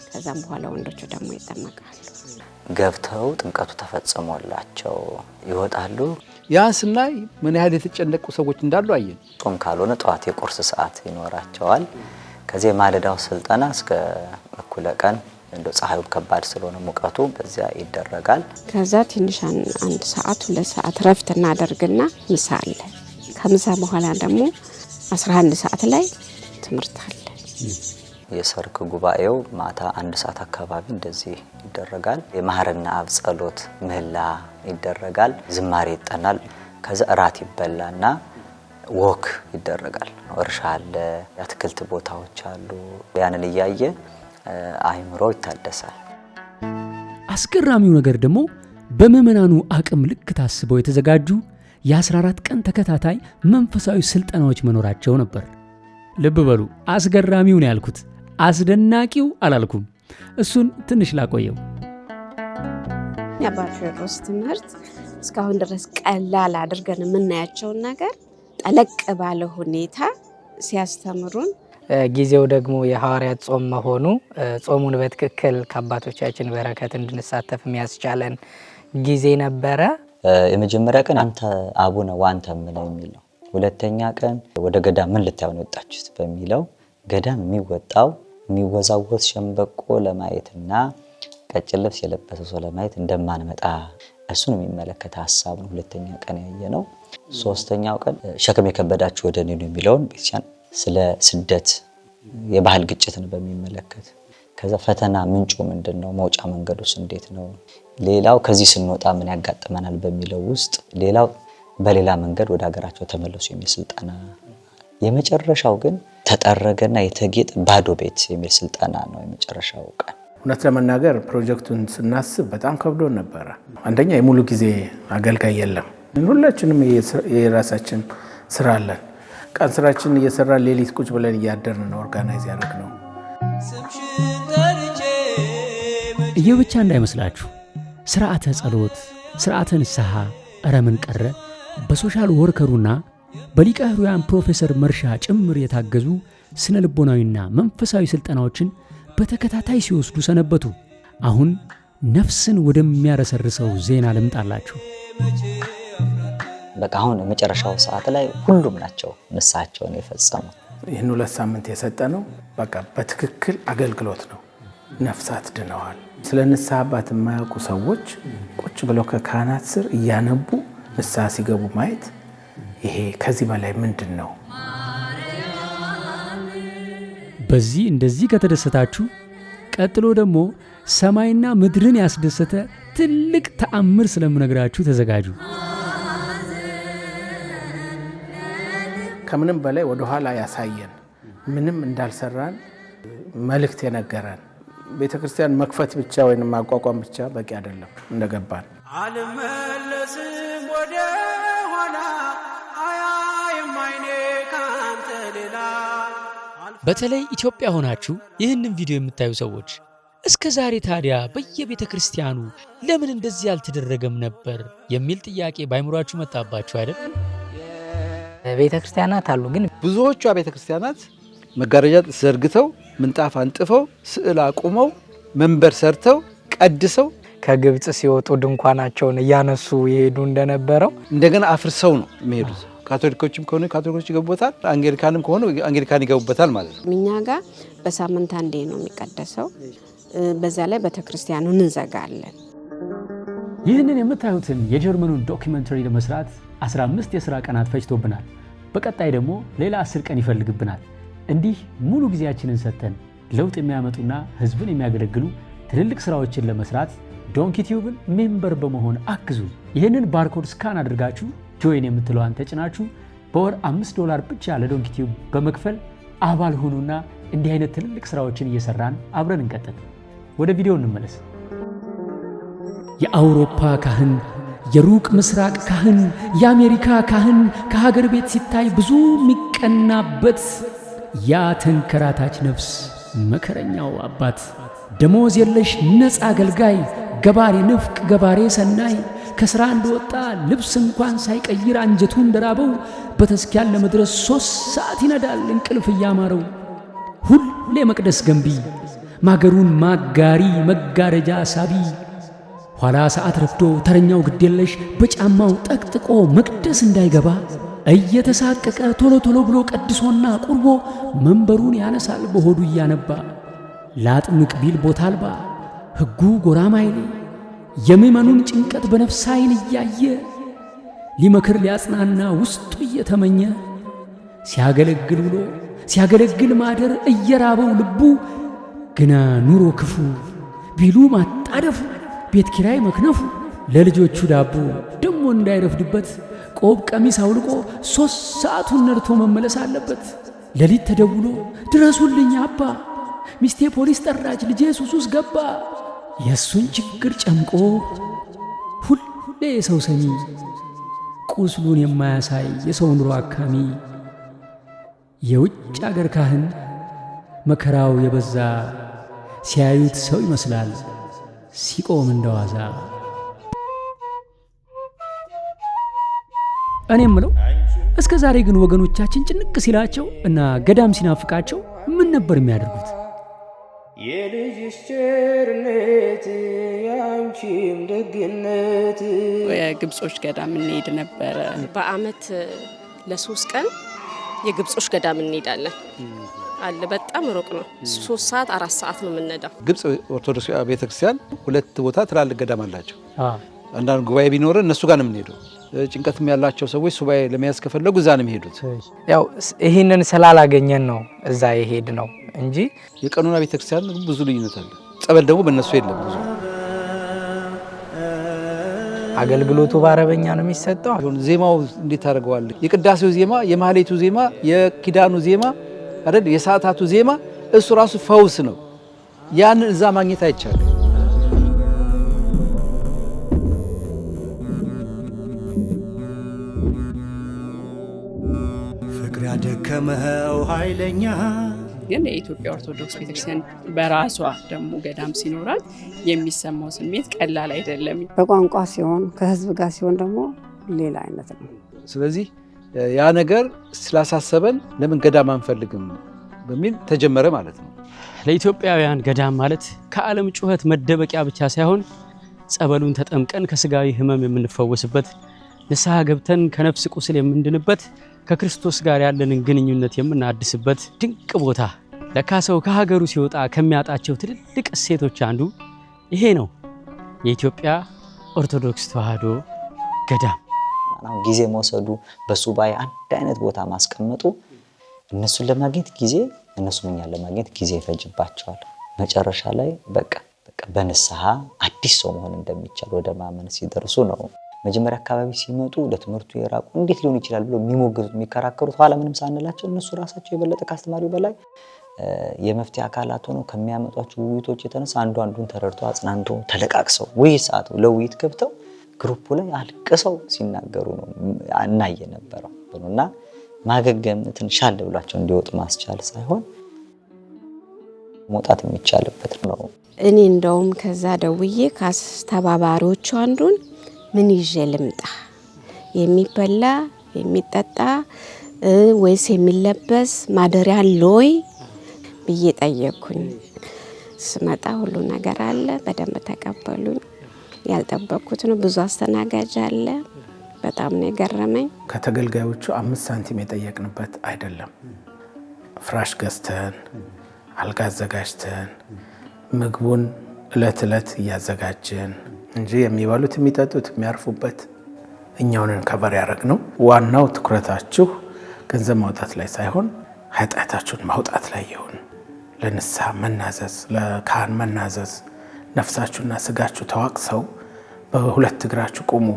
ከዛም በኋላ ወንዶቹ ደግሞ ይጠመቃሉ። ገብተው ጥምቀቱ ተፈጽሞላቸው ይወጣሉ። ያን ስናይ ምን ያህል የተጨነቁ ሰዎች እንዳሉ አየን። ጾም ካልሆነ ጠዋት የቁርስ ሰዓት ይኖራቸዋል። ከዚህ የማለዳው ስልጠና እስከ እኩለ ቀን እንደ ፀሐዩ ከባድ ስለሆነ ሙቀቱ በዚያ ይደረጋል። ከዛ ትንሽ 1 ሰዓት 2 ሰዓት ረፍት እናደርግና ምሳ አለ። ከምሳ በኋላ ደግሞ 11 ሰዓት ላይ ትምህርት አለ። የሰርክ ጉባኤው ማታ 1 ሰዓት አካባቢ እንደዚህ ይደረጋል። የማህረና አብ ጸሎት ምህላ ይደረጋል። ዝማሬ ይጠናል። ከዛ እራት ይበላና ወክ ይደረጋል። እርሻ አለ፣ የአትክልት ቦታዎች አሉ። ያንን እያየ አይምሮ ይታደሳል። አስገራሚው ነገር ደግሞ በምዕመናኑ አቅም ልክ ታስበው የተዘጋጁ የ14 ቀን ተከታታይ መንፈሳዊ ስልጠናዎች መኖራቸው ነበር። ልብ በሉ፣ አስገራሚው ነው ያልኩት፣ አስደናቂው አላልኩም። እሱን ትንሽ ላቆየው። የአባ ቴዎድሮስ ትምህርት እስካሁን ድረስ ቀላል አድርገን የምናያቸውን ነገር ጠለቅ ባለ ሁኔታ ሲያስተምሩን፣ ጊዜው ደግሞ የሐዋርያት ጾም መሆኑ ጾሙን በትክክል ከአባቶቻችን በረከት እንድንሳተፍ የሚያስቻለን ጊዜ ነበረ። የመጀመሪያ ቀን አንተ አቡነ ዋንተ ምን የሚለው፣ ሁለተኛ ቀን ወደ ገዳም ምን ልታዩ ነው የወጣችሁት በሚለው ገዳም የሚወጣው የሚወዛወዝ ሸምበቆ ለማየትና ቀጭን ልብስ የለበሰ ሰው ለማየት እንደማንመጣ እሱን የሚመለከት ሐሳብ ነው። ሁለተኛ ቀን ያየ ነው። ሶስተኛው ቀን ሸክም የከበዳችሁ ወደ እኔ ነው የሚለውን ቤተክርስቲያን ስለ ስደት የባህል ግጭትን በሚመለከት፣ ከዛ ፈተና ምንጩ ምንድነው፣ መውጫ መንገዱስ እንዴት ነው፣ ሌላው ከዚህ ስንወጣ ምን ያጋጥመናል በሚለው ውስጥ፣ ሌላው በሌላ መንገድ ወደ ሀገራቸው ተመለሱ የሚል ስልጠና፣ የመጨረሻው ግን ተጠረገና የተጌጠ ባዶ ቤት የሚል ስልጠና ነው የመጨረሻው ቀን። እውነት ለመናገር ፕሮጀክቱን ስናስብ በጣም ከብዶን ነበረ። አንደኛ የሙሉ ጊዜ አገልጋይ የለም። ሁላችንም የራሳችን ስራ አለን። ቀን ስራችን እየሰራ ሌሊት ቁጭ ብለን እያደርን ነው ኦርጋናይዝ ያደረግነው። ይህ ብቻ እንዳይመስላችሁ፣ ስርዓተ ጸሎት፣ ስርዓተ ንስሐ እረ ምን ቀረ በሶሻል ወርከሩና በሊቀ ሕሩያን ፕሮፌሰር መርሻ ጭምር የታገዙ ስነ ልቦናዊና መንፈሳዊ ስልጠናዎችን በተከታታይ ሲወስዱ ሰነበቱ። አሁን ነፍስን ወደሚያረሰርሰው ዜና ልምጣላችሁ። በቃ አሁን የመጨረሻው ሰዓት ላይ ሁሉም ናቸው ንስሐቸውን የፈጸሙት። ይህን 2 ሳምንት የሰጠነው በቃ በትክክል አገልግሎት ነው። ነፍሳት ድነዋል። ስለ ንስሐ አባት የማያውቁ ሰዎች ቁጭ ብለው ከካህናት ስር እያነቡ ንስሐ ሲገቡ ማየት፣ ይሄ ከዚህ በላይ ምንድን ነው? በዚህ እንደዚህ ከተደሰታችሁ ቀጥሎ ደግሞ ሰማይና ምድርን ያስደሰተ ትልቅ ተአምር ስለምነግራችሁ ተዘጋጁ። ከምንም በላይ ወደ ኋላ ያሳየን፣ ምንም እንዳልሰራን መልእክት የነገረን። ቤተክርስቲያን መክፈት ብቻ ወይም ማቋቋም ብቻ በቂ አይደለም። እንደገባን አልመለስም ወደ ኋላ አያይም አይኔ ካንተ ሌላ። በተለይ ኢትዮጵያ ሆናችሁ ይህንን ቪዲዮ የምታዩ ሰዎች እስከ ዛሬ ታዲያ በየቤተ ክርስቲያኑ ለምን እንደዚህ ያልተደረገም ነበር የሚል ጥያቄ ባይምሯችሁ መጣባችሁ አይደል? ቤተ ክርስቲያናት አሉ፣ ግን ብዙዎቹ ቤተ ክርስቲያናት መጋረጃ ዘርግተው ምንጣፍ አንጥፈው ስዕል አቁመው መንበር ሰርተው ቀድሰው ከግብጽ ሲወጡ ድንኳናቸውን እያነሱ ይሄዱ እንደነበረው እንደገና አፍርሰው ነው የሚሄዱት። ካቶሊኮችም ከሆነ ካቶሊኮች ይገቡበታል፣ አንጌሊካንም ከሆነ አንጌሊካን ይገቡበታል ማለት ነው። እኛ ጋር በሳምንት አንዴ ነው የሚቀደሰው። በዛ ላይ ቤተክርስቲያኑ እንዘጋለን። ይህንን የምታዩትን የጀርመኑን ዶክመንተሪ ለመስራት 15 የሥራ ቀናት ፈጅቶብናል። በቀጣይ ደግሞ ሌላ 10 ቀን ይፈልግብናል። እንዲህ ሙሉ ጊዜያችንን ሰጥተን ለውጥ የሚያመጡና ህዝብን የሚያገለግሉ ትልልቅ ስራዎችን ለመስራት ዶንኪ ቲዩብን ሜምበር በመሆን አግዙ። ይህንን ባርኮድ ስካን አድርጋችሁ ጆይን የምትለዋን ተጭናችሁ በወር $5 ብቻ ለዶንኪ ቲዩብ በመክፈል አባል ሁኑና እንዲህ አይነት ትልልቅ ስራዎችን እየሰራን አብረን እንቀጥል። ወደ ቪዲዮ እንመለስ። የአውሮፓ ካህን የሩቅ ምስራቅ ካህን የአሜሪካ ካህን ከሀገር ቤት ሲታይ ብዙ የሚቀናበት ያ ተንከራታች ነፍስ መከረኛው አባት ደሞዝ የለሽ ነፃ አገልጋይ ገባሬ ንፍቅ ገባሬ ሰናይ ከስራ እንደወጣ ልብስ እንኳን ሳይቀይር አንጀቱ እንደራበው በተስኪያን ለመድረስ 3 ሰዓት ይነዳል እንቅልፍ እያማረው ሁሌ መቅደስ ገንቢ ማገሩን ማጋሪ መጋረጃ ሳቢ ኋላ ሰዓት ረፍዶ ተረኛው ግዴለሽ በጫማው ጠቅጥቆ መቅደስ እንዳይገባ እየተሳቀቀ ቶሎ ቶሎ ብሎ ቀድሶና ቁርቦ መንበሩን ያነሳል በሆዱ እያነባ ላጥምቅ ቢል ቦታ አልባ ሕጉ ጎራ ማይሌ የምእመኑን ጭንቀት በነፍስ ዓይን እያየ ሊመክር ሊያጽናና ውስጡ እየተመኘ ሲያገለግል ውሎ ሲያገለግል ማደር እየራበው ልቡ ግና ኑሮ ክፉ ቢሉ ማጣደፉ ቤት ኪራይ መክነፉ ለልጆቹ ዳቦ ደሞ እንዳይረፍድበት ቆብ ቀሚስ አውልቆ 3 ሰዓቱን ነርቶ መመለስ አለበት። ሌሊት ተደውሎ ድረሱልኝ አባ ሚስቴ ፖሊስ ጠራች ልጄ ሱሱስ ገባ የሱን ችግር ጨምቆ ሁሌ የሰው ሰሚ ቁስሉን የማያሳይ የሰው ኑሮ አካሚ የውጭ አገር ካህን መከራው የበዛ ሲያዩት ሰው ይመስላል ሲቆም እንደዋዛ። እኔ የምለው እስከ ዛሬ ግን ወገኖቻችን ጭንቅ ሲላቸው እና ገዳም ሲናፍቃቸው ምን ነበር የሚያደርጉት? የልጅሽ ቸርነት ያንቺም ደግነት የግብጾች ገዳም እንሄድ ነበረ። በአመት ለ3 ቀን የግብጾች ገዳም እንሄዳለን አለ። በጣም ሩቅ ነው። 3 ሰዓት 4 ሰዓት ነው የምንነዳው። ግብጽ ኦርቶዶክስ ቤተክርስቲያን 2 ቦታ ትላልቅ ገዳም አላቸው። አንዳንድ ጉባኤ ቢኖር እነሱ ጋር ነው የምንሄደው። ጭንቀትም ያላቸው ሰዎች ሱባኤ ለመያዝ ከፈለጉ እዛ ነው የሚሄዱት። ያው ይህንን ስላላገኘን ነው እዛ የሄድ ነው እንጂ የቀኑና ቤተክርስቲያን ብዙ ልዩነት አለ። ጸበል ደግሞ በእነሱ የለም። ብዙ አገልግሎቱ በአረበኛ ነው የሚሰጠው። ዜማው እንዴት ታደርገዋለህ? የቅዳሴው ዜማ፣ የማህሌቱ ዜማ፣ የኪዳኑ ዜማ አይደል? የሰዓታቱ ዜማ እሱ ራሱ ፈውስ ነው። ያን እዛ ማግኘት አይቻልም። ፍቅር ያደከመው ኃይለኛ ግን የኢትዮጵያ ኦርቶዶክስ ቤተክርስቲያን በራሷ ደግሞ ገዳም ሲኖራት የሚሰማው ስሜት ቀላል አይደለም። በቋንቋ ሲሆን ከህዝብ ጋር ሲሆን ደግሞ ሌላ አይነት ነው። ስለዚህ ያ ነገር ስላሳሰበን ለምን ገዳም አንፈልግም በሚል ተጀመረ ማለት ነው። ለኢትዮጵያውያን ገዳም ማለት ከዓለም ጩኸት መደበቂያ ብቻ ሳይሆን ጸበሉን ተጠምቀን ከስጋዊ ህመም የምንፈወስበት፣ ንስሐ ገብተን ከነፍስ ቁስል የምንድንበት፣ ከክርስቶስ ጋር ያለንን ግንኙነት የምናድስበት ድንቅ ቦታ። ለካ ሰው ከሀገሩ ሲወጣ ከሚያጣቸው ትልልቅ እሴቶች አንዱ ይሄ ነው። የኢትዮጵያ ኦርቶዶክስ ተዋሕዶ ገዳም ጊዜ መውሰዱ በሱባኤ አንድ አይነት ቦታ ማስቀመጡ እነሱን ለማግኘት ጊዜ እነሱን እኛን ለማግኘት ጊዜ ይፈጅባቸዋል። መጨረሻ ላይ በቃ በንስሐ አዲስ ሰው መሆን እንደሚቻል ወደ ማመን ሲደርሱ ነው። መጀመሪያ አካባቢ ሲመጡ ለትምህርቱ የራቁ እንዴት ሊሆን ይችላል ብለው የሚሞግዙት የሚከራከሩት ኋላ ምንም ሳንላቸው እነሱ ራሳቸው የበለጠ ካስተማሪው በላይ የመፍትሄ አካላት ሆነው ከሚያመጧቸው ውይይቶች የተነሳ አንዱን ተረድቶ አጽናንቶ ተለቃቅሰው ውይይት ሰዓት ለውይይት ገብተው ግሩፑ ላይ አልቅሰው ሲናገሩ ነው እናየ ነበረው እና ማገገም ትንሽ አለ ብሏቸው እንዲወጡ ማስቻል ሳይሆን መውጣት የሚቻልበት ነው። እኔ እንደውም ከዛ ደውዬ ከአስተባባሪዎቹ አንዱን ምን ይዤ ልምጣ፣ የሚበላ የሚጠጣ ወይስ የሚለበስ ማደሪያ ሎይ ብዬ ጠየቅኩኝ። ስመጣ ሁሉ ነገር አለ፣ በደንብ ተቀበሉኝ። ያልጠበቅኩት ነው። ብዙ አስተናጋጅ አለ። በጣም ነው የገረመኝ። ከተገልጋዮቹ 5 ሳንቲም የጠየቅንበት አይደለም። ፍራሽ ገዝተን አልጋ አዘጋጅተን ምግቡን እለት እለት እያዘጋጀን እንጂ የሚበሉት የሚጠጡት የሚያርፉበት እኛውንን ከበር ያደረግነው። ዋናው ትኩረታችሁ ገንዘብ ማውጣት ላይ ሳይሆን ኃጢአታችሁን ማውጣት ላይ ይሁን። ለንስሐ መናዘዝ፣ ለካህን መናዘዝ፣ ነፍሳችሁና ስጋችሁ ተዋቅሰው በሁለት እግራችሁ ቁሙ።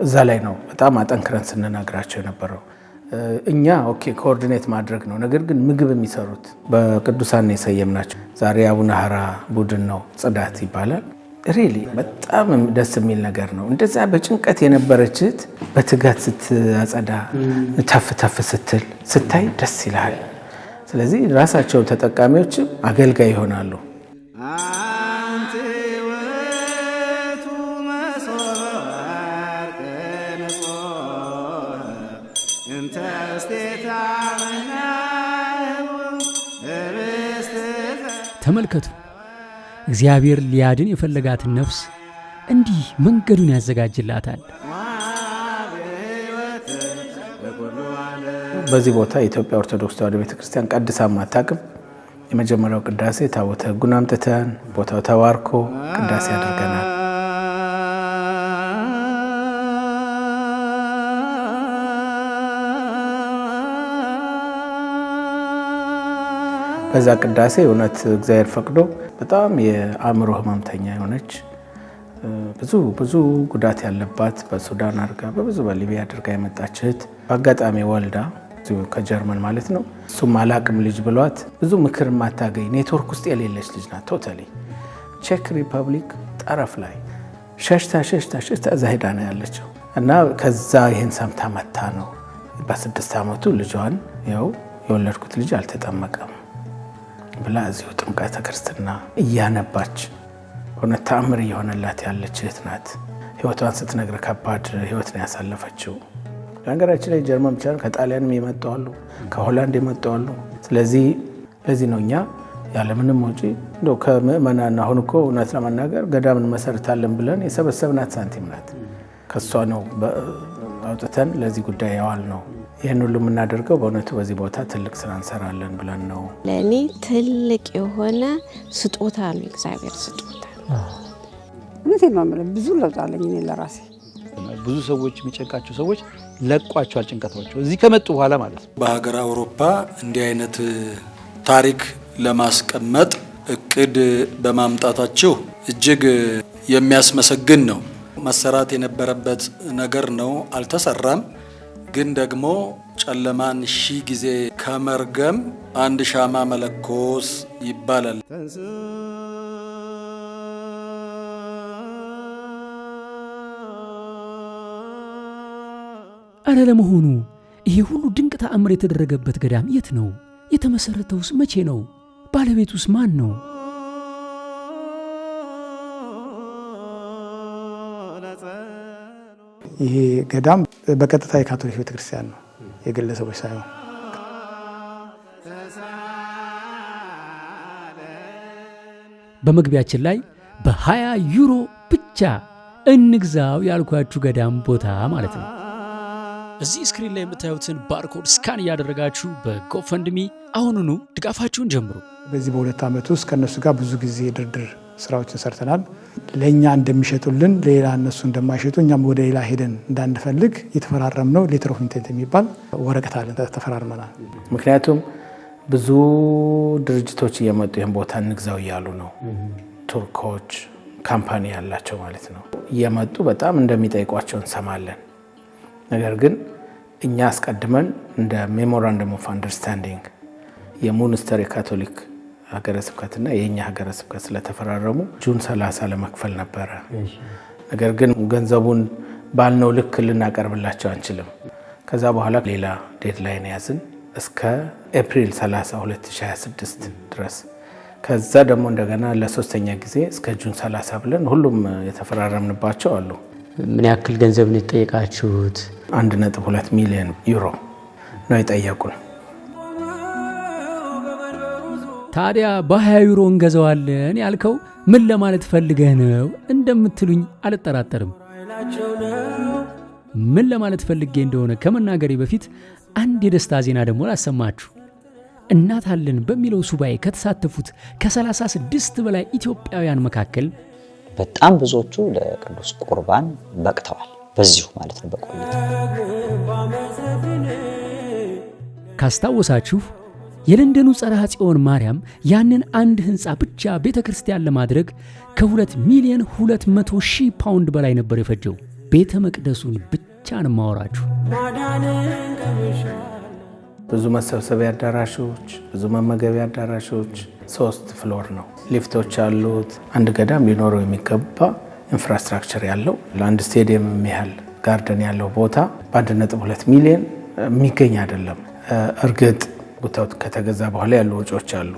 እዛ ላይ ነው በጣም አጠንክረን ስንነግራቸው የነበረው። እኛ ኦኬ ኮኦርዲኔት ማድረግ ነው። ነገር ግን ምግብ የሚሰሩት በቅዱሳን የሰየምናቸው ዛሬ አቡነ ሀራ ቡድን ነው፣ ጽዳት ይባላል። ሪሊ በጣም ደስ የሚል ነገር ነው። እንደዛ በጭንቀት የነበረች እህት በትጋት ስትጸዳ ተፍ ተፍ ስትል ስታይ ደስ ይላል። ስለዚህ ራሳቸው ተጠቃሚዎች አገልጋይ ይሆናሉ። ተመልከቱ፣ እግዚአብሔር ሊያድን የፈለጋትን ነፍስ እንዲህ መንገዱን ያዘጋጅላታል። በዚህ ቦታ የኢትዮጵያ ኦርቶዶክስ ተዋሕዶ ቤተክርስቲያን ቀድሳ ማታቅም። የመጀመሪያው ቅዳሴ ታቦተ ሕጉን አምጥተን ቦታው ተባርኮ ቅዳሴ አድርገናል። በዛ ቅዳሴ እውነት እግዚአብሔር ፈቅዶ በጣም የአእምሮ ህመምተኛ የሆነች ብዙ ጉዳት ያለባት በሱዳን አድርጋ በሊቢያ አድርጋ የመጣች እህት በአጋጣሚ ወልዳ ከጀርመን ማለት ነው። እሱም አላቅም ልጅ ብሏት ብዙ ምክር ማታገኝ ኔትወርክ ውስጥ የሌለች ልጅ ናት። ቶታሊ ቼክ ሪፐብሊክ ጠረፍ ላይ ሸሽታ እዛ ሄዳ ነው ያለችው እና ከዛ ይህን ሰምታ መታ ነው በ6 ዓመቱ ልጇን ያው የወለድኩት ልጅ አልተጠመቀም ብላ እዚሁ ጥምቀተ ክርስትና እያነባች እውነት ተአምር እየሆነላት ያለች እህት ናት። ህይወቷን ስትነግር ከባድ ህይወት ነው ያሳለፈችው። በነገራችን ላይ ጀርመን ብቻ ከጣሊያንም የመጡ አሉ፣ ከሆላንድ የመጡ አሉ። ስለዚህ ለዚህ ነው እኛ ያለምንም ወጪ እንደው ከምእመናን አሁን እኮ እውነት ለመናገር ገዳምን መሰረታለን ብለን የሰበሰብናት ሳንቲም ናት። ከሷ ነው አውጥተን ለዚህ ጉዳይ ያዋል ነው። ይህን ሁሉ የምናደርገው በእውነቱ በዚህ ቦታ ትልቅ ስራ እንሰራለን ብለን ነው። ለእኔ ትልቅ የሆነ ስጦታ ነው፣ እግዚአብሔር ስጦታ። እውነቴን ነው የምልህ፣ ብዙ ለውጥ አለኝ እኔ ለራሴ። ብዙ ሰዎች የሚጨንቃቸው ሰዎች ለቋቸዋል ጭንቀታቸው እዚህ ከመጡ በኋላ ማለት ነው። በሀገር አውሮፓ እንዲህ አይነት ታሪክ ለማስቀመጥ እቅድ በማምጣታቸው እጅግ የሚያስመሰግን ነው። መሰራት የነበረበት ነገር ነው፣ አልተሰራም። ግን ደግሞ ጨለማን 1000 ጊዜ ከመርገም 1 ሻማ መለኮስ ይባላል። አረ ለመሆኑ ይሄ ሁሉ ድንቅ ተአምር የተደረገበት ገዳም የት ነው? የተመሰረተውስ መቼ ነው? ባለቤቱስ ማን ነው? ይሄ ገዳም በቀጥታ የካቶሊክ ቤተክርስቲያን ነው፣ የግለሰቦች ሳይሆን። በመግቢያችን ላይ በ20 ዩሮ ብቻ እንግዛው ያልኳችሁ ገዳም ቦታ ማለት ነው። እዚህ ስክሪን ላይ የምታዩትን ባርኮድ ስካን እያደረጋችሁ በጎፈንድሚ አሁኑኑ ድጋፋችሁን ጀምሩ። በዚህ በ2 ዓመት ውስጥ ከእነሱ ጋር ብዙ ጊዜ ድርድር ስራዎችን ሰርተናል። ለእኛ እንደሚሸጡልን ሌላ እነሱ እንደማይሸጡ እኛም ወደ ሌላ ሄደን እንዳንፈልግ የተፈራረምነው ሌተር ኦፍ ኢንቴንት የሚባል ወረቀት አለ፣ ተፈራርመናል። ምክንያቱም ብዙ ድርጅቶች እየመጡ ይህን ቦታ እንግዛው እያሉ ነው። ቱርኮች ካምፓኒ ያላቸው ማለት ነው እየመጡ በጣም እንደሚጠይቋቸው እንሰማለን። ነገር ግን እኛ አስቀድመን እንደ ሜሞራንደም ኦፍ አንደርስታንዲንግ የሙንስተር የካቶሊክ ሀገረ ስብከትና የኛ ሀገረ ስብከት ስለተፈራረሙ ጁን 30 ለመክፈል ነበረ። ነገር ግን ገንዘቡን ባልነው ልክ ልናቀርብላቸው አንችልም። ከዛ በኋላ ሌላ ዴድላይን ያዝን እስከ ኤፕሪል 30 2026 ድረስ። ከዛ ደግሞ እንደገና ለሶስተኛ ጊዜ እስከ ጁን 30 ብለን ሁሉም የተፈራረምንባቸው አሉ። ምን ያክል ገንዘብ ነው የጠየቃችሁት? 1.2 ሚሊዮን ዩሮ ነው የጠየቁን። ታዲያ በ20 ዩሮ እንገዛዋለን ያልከው ምን ለማለት ፈልገህ ነው እንደምትሉኝ አልጠራጠርም። ምን ለማለት ፈልጌ እንደሆነ ከመናገሬ በፊት አንድ የደስታ ዜና ደግሞ ላሰማችሁ። እናት አለን በሚለው ሱባኤ ከተሳተፉት ከ36 በላይ ኢትዮጵያውያን መካከል በጣም ብዙዎቹ ለቅዱስ ቁርባን በቅተዋል። በዚሁ ማለት ነው በቆይታ ካስታወሳችሁ የለንደኑ ጸርሐ ጽዮን ማርያም ያንን አንድ ህንፃ ብቻ ቤተ ክርስቲያን ለማድረግ ከ2 ሚሊዮን 200 ሺህ ፓውንድ በላይ ነበር የፈጀው። ቤተ መቅደሱን ብቻ ነው ማወራችሁ። ብዙ መሰብሰቢያ አዳራሾች፣ ብዙ መመገቢያ አዳራሾች፣ 3 ፍሎር ነው። ሊፍቶች አሉት። አንድ ገዳም ሊኖረው የሚገባ ኢንፍራስትራክቸር ያለው ለአንድ ስቴዲየም የሚያህል ጋርደን ያለው ቦታ በ1.2 ሚሊዮን የሚገኝ አይደለም። እርግጥ ቦታው ከተገዛ በኋላ ያሉ ወጪዎች አሉ።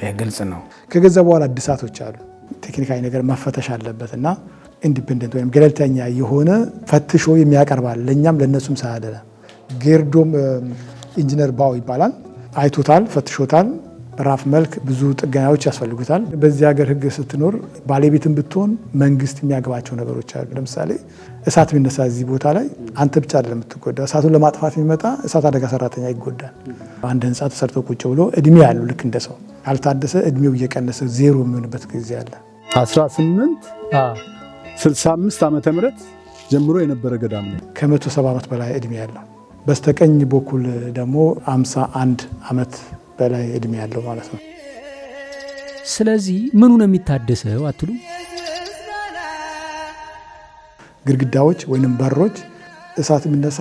ይህ ግልጽ ነው። ከገዛ በኋላ እድሳቶች አሉ። ቴክኒካዊ ነገር መፈተሽ አለበት እና ኢንዲፔንደንት ወይም ገለልተኛ የሆነ ፈትሾ የሚያቀርባል ለእኛም ለእነሱም ሳያደለ ጌርዶም ኢንጂነር ባው ይባላል። አይቶታል፣ ፈትሾታል። በራፍ መልክ ብዙ ጥገናዎች ያስፈልጉታል። በዚህ ሀገር ሕግ ስትኖር ባለቤትን ብትሆን መንግስት የሚያገባቸው ነገሮች አሉ። ለምሳሌ እሳት የሚነሳ እዚህ ቦታ ላይ አንተ ብቻ አይደለም የምትጎዳ፣ እሳቱን ለማጥፋት የሚመጣ እሳት አደጋ ሰራተኛ ይጎዳል። አንድ ህንፃ ተሰርቶ ቁጭ ብሎ እድሜ ያለው ልክ እንደ ሰው ካልታደሰ እድሜው እየቀነሰ ዜሮ የሚሆንበት ጊዜ አለ። 1865 ዓመተ ምህረት ጀምሮ የነበረ ገዳም ነው። ከ170 ዓመት በላይ እድሜ ያለው፣ በስተቀኝ በኩል ደግሞ 51 ዓመት በላይ እድሜ ያለው ማለት ነው። ስለዚህ ምኑ ነው የሚታደሰው አትሉ? ግድግዳዎች ወይንም በሮች እሳት የሚነሳ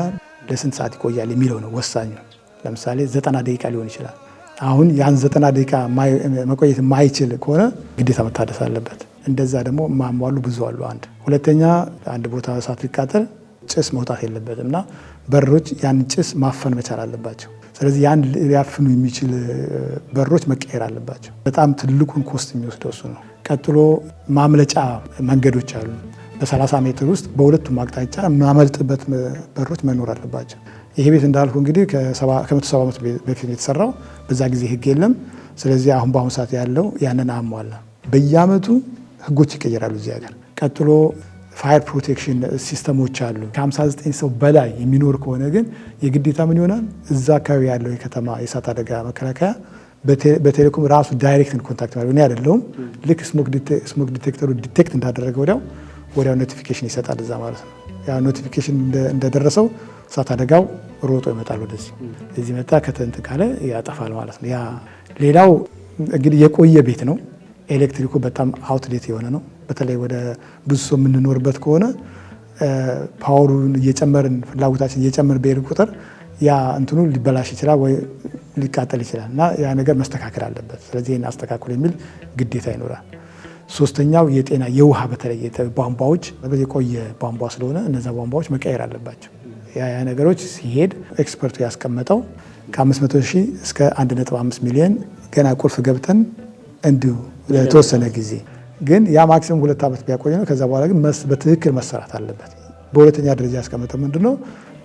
ለስንት ሰዓት ይቆያል የሚለው ነው ወሳኙ። ለምሳሌ 90 ደቂቃ ሊሆን ይችላል። አሁን ያን 90 ደቂቃ መቆየት የማይችል ከሆነ ግዴታ መታደስ አለበት። እንደዛ ደግሞ ማሟሉ ብዙ አሉ። ሁለተኛ አንድ ቦታ እሳት ሊቃጠል ጭስ መውጣት የለበትም እና በሮች ያን ጭስ ማፈን መቻል አለባቸው። ስለዚህ ያን ሊያፍኑ የሚችል በሮች መቀየር አለባቸው። በጣም ትልቁን ኮስት የሚወስደው እሱ ነው። ቀጥሎ ማምለጫ መንገዶች አሉ። በ30 ሜትር ውስጥ በሁለቱም አቅጣጫ ማመልጥበት በሮች መኖር አለባቸው። ይሄ ቤት እንዳልኩ እንግዲህ ከ170 ዓመት በፊት የተሰራው በዛ ጊዜ ህግ የለም። ስለዚህ በአሁኑ ሰዓት ያለው ያንን አሟላ። በየአመቱ ህጎች ይቀየራሉ እዚህ ሀገር። ቀጥሎ ፋየር ፕሮቴክሽን ሲስተሞች አሉ። ከ59 ሰው በላይ የሚኖር ከሆነ ግን የግዴታ ምን ይሆናል? እዛ አካባቢ ያለው የከተማ የእሳት አደጋ መከላከያ በቴሌኮም ራሱ ዳይሬክትን ኮንታክት ማለት እኔ አይደለሁም። ልክ ስሞክ ዲቴክተሩ ዲቴክት እንዳደረገ ወዲያው ኖቲፊኬሽን ይሰጣል እዛ ማለት ነው። ያ ኖቲፊኬሽን እንደደረሰው እሳት አደጋው ሮጦ ይመጣል ወደዚህ። እዚህ መጣ ከተንት ካለ ያጠፋል ማለት ነው። ያ ሌላው እንግዲህ የቆየ ቤት ነው። ኤሌክትሪኩ በጣም አውትዴት የሆነ ነው። በተለይ ወደ ብዙ ሰው የምንኖርበት ከሆነ ፓወሩን እየጨመርን ፍላጎታችን እየጨመርን በሄድ ቁጥር ያ እንትኑ ሊበላሽ ይችላል ወይ ሊቃጠል ይችላል እና ያ ነገር መስተካከል አለበት። ስለዚህ ይህን አስተካክሉ የሚል ግዴታ ይኖራል። ሶስተኛው የጤና የውሃ በተለይ ቧንቧዎች የቆየ ቧንቧ ስለሆነ እነዛ ቧንቧዎች መቀየር አለባቸው። ያ ነገሮች ሲሄድ ኤክስፐርቱ ያስቀመጠው ከ500 ሺህ እስከ 1.5 ሚሊዮን ገና ቁልፍ ገብተን እንዲሁ ለተወሰነ ጊዜ ግን ያ ማክሲመም 2 ዓመት ቢያቆይ ነው። ከዛ በኋላ ግን በትክክል መሰራት አለበት። በሁለተኛ ደረጃ ያስቀመጠው ምንድነው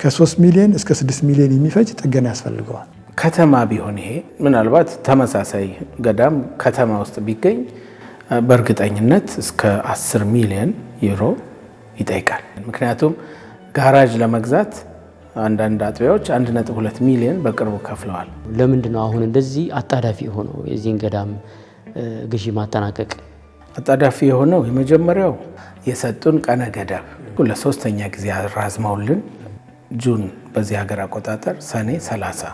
ከ3 ሚሊዮን እስከ 6 ሚሊዮን የሚፈጅ ጥገና ያስፈልገዋል። ከተማ ቢሆን ይሄ ምናልባት ተመሳሳይ ገዳም ከተማ ውስጥ ቢገኝ በእርግጠኝነት እስከ 10 ሚሊዮን ዩሮ ይጠይቃል። ምክንያቱም ጋራጅ ለመግዛት አንዳንድ አጥቢያዎች 1.2 ሚሊዮን በቅርቡ ከፍለዋል። ለምንድን ነው አሁን እንደዚህ አጣዳፊ የሆነው የዚህን ገዳም ግዢ ማጠናቀቅ? አጣዳፊ የሆነው የመጀመሪያው የሰጡን ቀነ ገደብ ለ3ኛ ጊዜ አራዝመውልን ጁን በዚህ ሀገር አቆጣጠር ሰኔ 30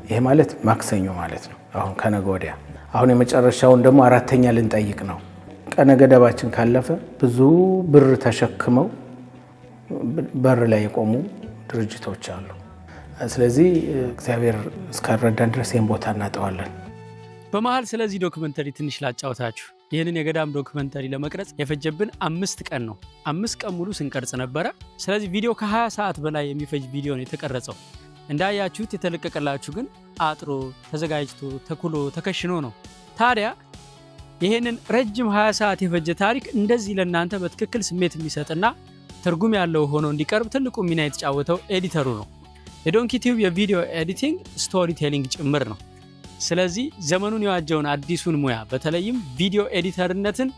ይሄ ማለት ማክሰኞ ማለት ነው። አሁን ከነገ ወዲያ አሁን የመጨረሻውን ደግሞ 4ኛ ልንጠይቅ ነው። ቀነ ገደባችን ካለፈ ብዙ ብር ተሸክመው በር ላይ የቆሙ ድርጅቶች አሉ። ስለዚህ እግዚአብሔር እስካረዳን ድረስ ይህን ቦታ እናጠዋለን። በመሀል ስለዚህ ዶክመንተሪ ትንሽ ላጫውታችሁ። ይህንን የገዳም ዶክመንተሪ ለመቅረጽ የፈጀብን 5 ቀን ነው። 5 ቀን ሙሉ ስንቀርጽ ነበረ። ስለዚህ ቪዲዮ ከ20 ሰዓት በላይ የሚፈጅ ቪዲዮ ነው የተቀረጸው። እንዳያችሁት የተለቀቀላችሁ ግን አጥሮ ተዘጋጅቶ ተኩሎ ተከሽኖ ነው። ታዲያ ይህንን ረጅም 20 ሰዓት የፈጀ ታሪክ እንደዚህ ለእናንተ በትክክል ስሜት የሚሰጥና ትርጉም ያለው ሆኖ እንዲቀርብ ትልቁ ሚና የተጫወተው ኤዲተሩ ነው። የዶንኪ ቲዩብ የቪዲዮ ኤዲቲንግ ስቶሪ ቴሊንግ ጭምር ነው። ስለዚህ ዘመኑን የዋጀውን አዲሱን ሙያ በተለይም ቪዲዮ ኤዲተርነትን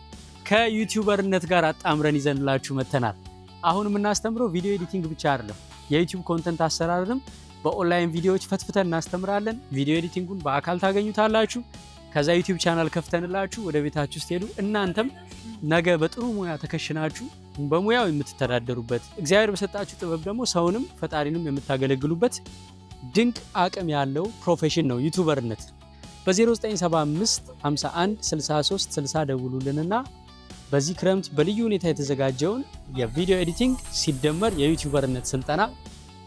ከዩቲዩበርነት ጋር አጣምረን ይዘንላችሁ መተናል። አሁን የምናስተምረው ቪዲዮ ኤዲቲንግ ብቻ አይደለም፣ የዩቲዩብ ኮንተንት አሰራርንም በኦንላይን ቪዲዮዎች ፈትፍተን እናስተምራለን። ቪዲዮ ኤዲቲንጉን በአካል ታገኙታላችሁ። ከዛ ዩቲዩብ ቻናል ከፍተንላችሁ ወደ ቤታችሁ ስትሄዱ እናንተም ነገ በጥሩ ሙያ ተከሽናችሁ በሙያው የምትተዳደሩበት እግዚአብሔር በሰጣችሁ ጥበብ ደግሞ ሰውንም ፈጣሪንም የምታገለግሉበት ድንቅ አቅም ያለው ፕሮፌሽን ነው ዩቲዩበርነት። በ0975 51 63 60 ደውሉልንና በዚህ ክረምት በልዩ ሁኔታ የተዘጋጀውን የቪዲዮ ኤዲቲንግ ሲደመር የዩቲዩበርነት ስልጠና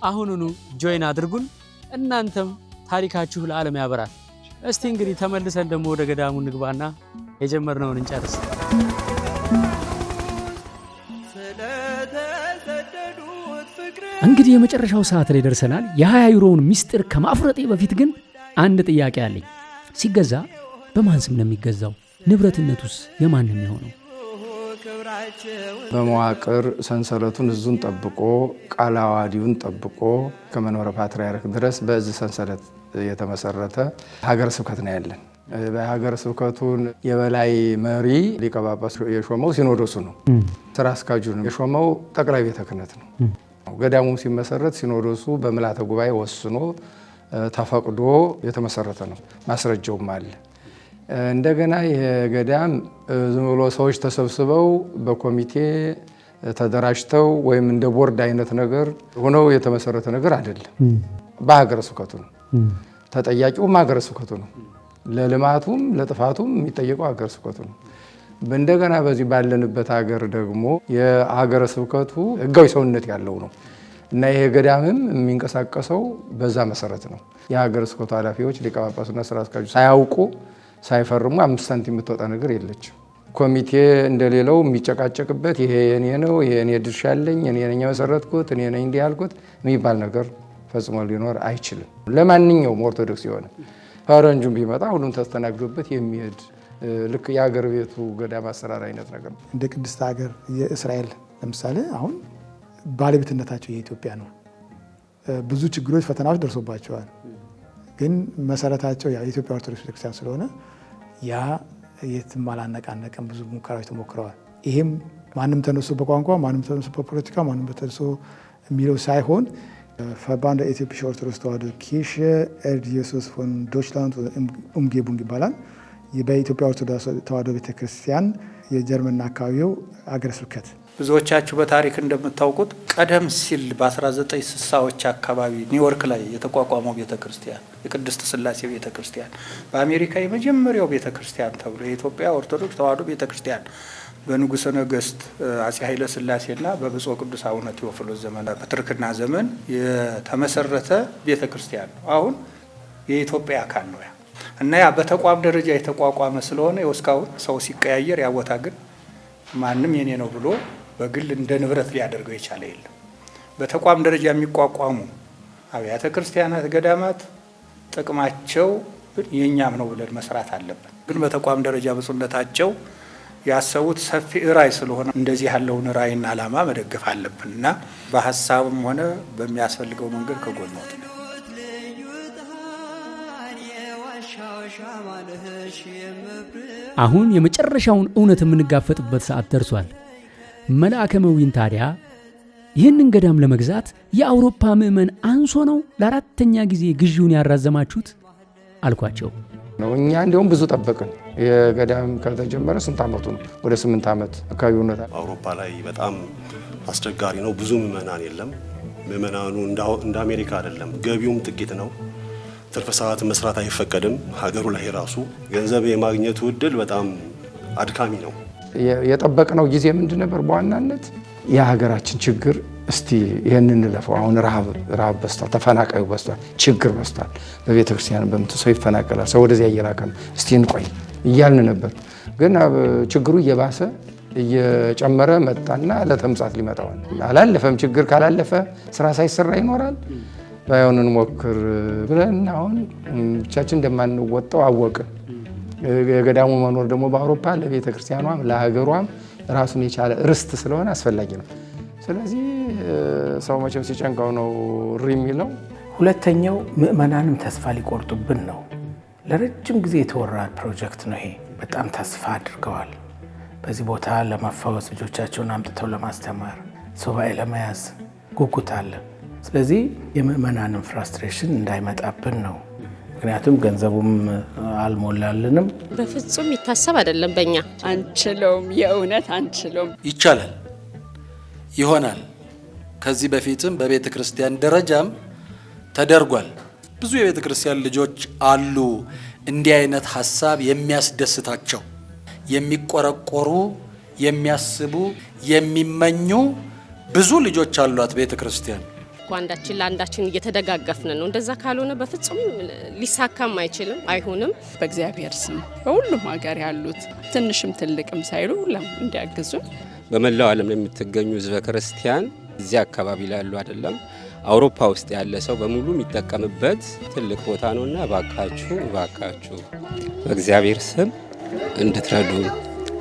አሁኑኑ ጆይን አድርጉን። እናንተም ታሪካችሁ ለዓለም ያበራል። እስቲ እንግዲህ ተመልሰን ደግሞ ወደ ገዳሙ ንግባና የጀመርነውን እንጨርስ። እንግዲህ የመጨረሻው ሰዓት ላይ ደርሰናል። የ20 ዩሮውን ሚስጥር ከማፍረጤ በፊት ግን አንድ ጥያቄ አለኝ። ሲገዛ በማን ስም ነው የሚገዛው? ንብረትነቱስ የማን ነው የሚሆነው? በመዋቅር ሰንሰለቱን እዙን ጠብቆ ቃለ ዓዋዲውን ጠብቆ ከመንበረ ፓትርያርክ ድረስ በዚህ ሰንሰለት የተመሰረተ ሀገረ ስብከት ነው ያለን። በሀገረ ስብከቱን የበላይ መሪ ሊቀ ጳጳስ የሾመው ሲኖዶሱ ነው። ስራ አስኪያጁን የሾመው ጠቅላይ ቤተ ክህነት ነው። ገዳሙ ሲመሰረት ሲኖዶሱ በምልዓተ ጉባኤ ወስኖ ተፈቅዶ የተመሰረተ ነው። ማስረጃውም አለ። እንደገና ይሄ ገዳም ዝም ብሎ ሰዎች ተሰብስበው በኮሚቴ ተደራጅተው ወይም እንደ ቦርድ አይነት ነገር ሆነው የተመሰረተ ነገር አይደለም። በሀገረ ስብከቱ ነው። ተጠያቂውም ሀገረ ስብከቱ ነው። ለልማቱም ለጥፋቱም የሚጠየቀው ሀገረ ስብከቱ ነው። እንደገና በዚህ ባለንበት ሀገር ደግሞ የሀገረ ስብከቱ ሕጋዊ ሰውነት ያለው ነው እና ይሄ ገዳምም የሚንቀሳቀሰው በዛ መሰረት ነው። የሀገረ ስብከቱ ኃላፊዎች ሊቀ ጳጳሱና ስራ አስኪያጁ ሳያውቁ ሳይፈርሙ 5 ሳንቲም የምትወጣ ነገር የለችም። ኮሚቴ እንደሌለው የሚጨቃጨቅበት ይሄ የኔ ነው፣ ይሄ የኔ ድርሻ አለኝ፣ እኔ ነኝ መሰረትኩት፣ እኔ ነኝ እንዲህ ያልኩት የሚባል ነገር ፈጽሞ ሊኖር አይችልም። ለማንኛውም ኦርቶዶክስ የሆነ ፈረንጁም ቢመጣ ሁሉም ተስተናግዶበት የሚሄድ ልክ የሀገር ቤቱ ገዳም አሰራር አይነት ነገር ነው። እንደ ቅድስት ሀገር የእስራኤል ለምሳሌ አሁን ባለቤትነታቸው የኢትዮጵያ ነው። ብዙ ችግሮች፣ ፈተናዎች ደርሶባቸዋል። ግን መሰረታቸው የኢትዮጵያ ኦርቶዶክስ ቤተክርስቲያን ስለሆነ ያ የትም አላነቃነቀም። ብዙ ሙከራዎች ተሞክረዋል። ይሄም ማንም ተነሱ በቋንቋ ማንም ተነሱ በፖለቲካ ማንም ተነሱ የሚለው ሳይሆን Verband der Ethiopische Orthodoxe Kirche Jesus von Deutschland Umgebung ይባላል። በኢትዮጵያ ኦርቶዶክስ ተዋሕዶ ቤተክርስቲያን የጀርመንና አካባቢው አገረ ስብከት። ብዙዎቻችሁ በታሪክ እንደምታውቁት ቀደም ሲል በ1960ዎች አካባቢ ኒውዮርክ ላይ የተቋቋመው ቤተክርስቲያን የቅድስት ሥላሴ ቤተክርስቲያን በአሜሪካ የመጀመሪያው ቤተክርስቲያን ተብሎ የኢትዮጵያ ኦርቶዶክስ ተዋሕዶ ቤተክርስቲያን በንጉሠ ነገሥት አፄ ኃይለ ሥላሴና በብፁዕ ቅዱስ አቡነ ቴዎፍሎስ ዘመን በትርክና ዘመን የተመሰረተ ቤተክርስቲያን ነው። አሁን የኢትዮጵያ አካል ነው ያ እና ያ በተቋም ደረጃ የተቋቋመ ስለሆነ የወስካውን ሰው ሲቀያየር ያ ቦታ ግን ማንም የኔ ነው ብሎ በግል እንደ ንብረት ሊያደርገው የቻለ የለም። በተቋም ደረጃ የሚቋቋሙ አብያተ ክርስቲያናት፣ ገዳማት ጥቅማቸው የኛም ነው ብለን መስራት አለብን። ግን በተቋም ደረጃ ብፁዕነታቸው ያሰቡት ሰፊ ራዕይ ስለሆነ እንደዚህ ያለውን ራዕይና ዓላማ መደገፍ አለብን እና በሀሳብም ሆነ በሚያስፈልገው መንገድ ከጎንዎት ነው። አሁን የመጨረሻውን እውነት የምንጋፈጥበት ሰዓት ደርሷል። መልአከ መዊን ታዲያ ይህንን ገዳም ለመግዛት የአውሮፓ ምዕመን አንሶ ነው ለአራተኛ ጊዜ ግዢውን ያራዘማችሁት አልኳቸው። እኛ እንዲሁም ብዙ ጠበቅን። የገዳም ከተጀመረ ስንት ዓመቱ ነው? ወደ 8 ዓመት አካባቢ ሆኖታል። አውሮፓ ላይ በጣም አስቸጋሪ ነው። ብዙ ምዕመናን የለም። ምዕመናኑ እንደ አሜሪካ አይደለም። ገቢውም ጥቂት ነው። ትርፍ ሰዓት መስራት አይፈቀድም። ሀገሩ ላይ ራሱ ገንዘብ የማግኘቱ እድል በጣም አድካሚ ነው። የጠበቅነው ጊዜ ምንድን ነበር? በዋናነት የሀገራችን ችግር እስቲ ይህንን እንለፈው። አሁን ረሃብ በስቷል፣ ተፈናቃዩ በስቷል፣ ችግር በስቷል። በቤተ ክርስቲያን ሰው ይፈናቀላል፣ ሰው ወደዚያ እየላከ ነው። እስቲ እንቆይ እያልን ነበር። ግን ችግሩ እየባሰ እየጨመረ መጣና ለተምጻት ሊመጣዋል። አላለፈም። ችግር ካላለፈ ስራ ሳይሰራ ይኖራል። ባይሆን እንሞክር ብለን አሁን ብቻችን እንደማንወጣው አወቅን። የገዳሙ መኖር ደግሞ በአውሮፓ ለቤተ ክርስቲያኗም ለሀገሯም ራሱን የቻለ ርስት ስለሆነ አስፈላጊ ነው። ስለዚህ ሰው መቼም ሲጨንቀው ነው እሪ የሚለው። ሁለተኛው ምዕመናንም ተስፋ ሊቆርጡብን ነው። ለረጅም ጊዜ የተወራ ፕሮጀክት ነው ይሄ። በጣም ተስፋ አድርገዋል። በዚህ ቦታ ለመፈወስ ልጆቻቸውን አምጥተው ለማስተማር ሱባኤ ለመያዝ ጉጉት አለ። ስለዚህ የምዕመናንን ፍራስትሬሽን እንዳይመጣብን ነው። ምክንያቱም ገንዘቡም አልሞላልንም። በፍጹም ይታሰብ አይደለም። በእኛ አንችለውም፣ የእውነት አንችለውም። ይቻላል፣ ይሆናል። ከዚህ በፊትም በቤተ ክርስቲያን ደረጃም ተደርጓል። ብዙ የቤተ ክርስቲያን ልጆች አሉ እንዲህ አይነት ሀሳብ የሚያስደስታቸው፣ የሚቆረቆሩ፣ የሚያስቡ፣ የሚመኙ ብዙ ልጆች አሏት ቤተ ክርስቲያን። እኮ አንዳችን ለአንዳችን እየተደጋገፍን ነው። እንደዛ ካልሆነ በፍጹም ሊሳካም አይችልም፣ አይሆንም። በእግዚአብሔር ስም በሁሉም ሀገር ያሉት ትንሽም ትልቅም ሳይሉ ሁሉም እንዲያግዙ በመላው ዓለም የምትገኙ ህዝበ ክርስቲያን እዚህ አካባቢ ላሉ አይደለም አውሮፓ ውስጥ ያለ ሰው በሙሉ የሚጠቀምበት ትልቅ ቦታ ነውና እባካችሁ በእግዚአብሔር ስም እንድትረዱ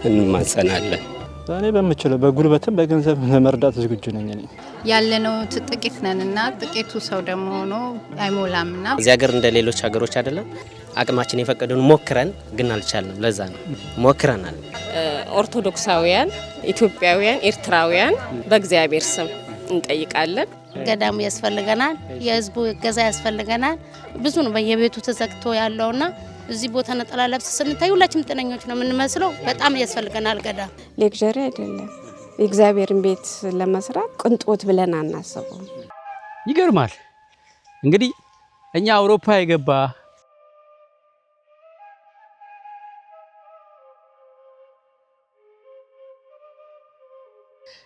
እንማጸናለን። ዛሬ በምችለው በጉልበትም በገንዘብ ለመርዳት ዝግጁ ነኝ። እኔ ያለነው ጥቂት ነንና ጥቂቱ ሰው ደግሞ ሆኖ አይሞላምና እዚህ ሀገር እንደ ሌሎች ሀገሮች አይደለም። አቅማችን የፈቀደውን ሞክረን ግን አልቻልንም። ለዛ ነው ሞክረናል። ኦርቶዶክሳውያን፣ ኢትዮጵያውያን፣ ኤርትራውያን በእግዚአብሔር ስም እንጠይቃለን። ገዳሙ ያስፈልገናል፣ የህዝቡ እገዛ ያስፈልገናል። ብዙ ነው በየቤቱ ተዘግቶ ያለውና እዚህ ቦታ ነጠላ ለብስ ስንታይ ሁላችንም ጤነኞች ነው የምንመስለው። በጣም ያስፈልገናል ገዳም። ሌክዠሪ አይደለም። የእግዚአብሔርን ቤት ለመስራት ቅንጦት ብለን አናስበው። ይገርማል። እንግዲህ እኛ አውሮፓ የገባ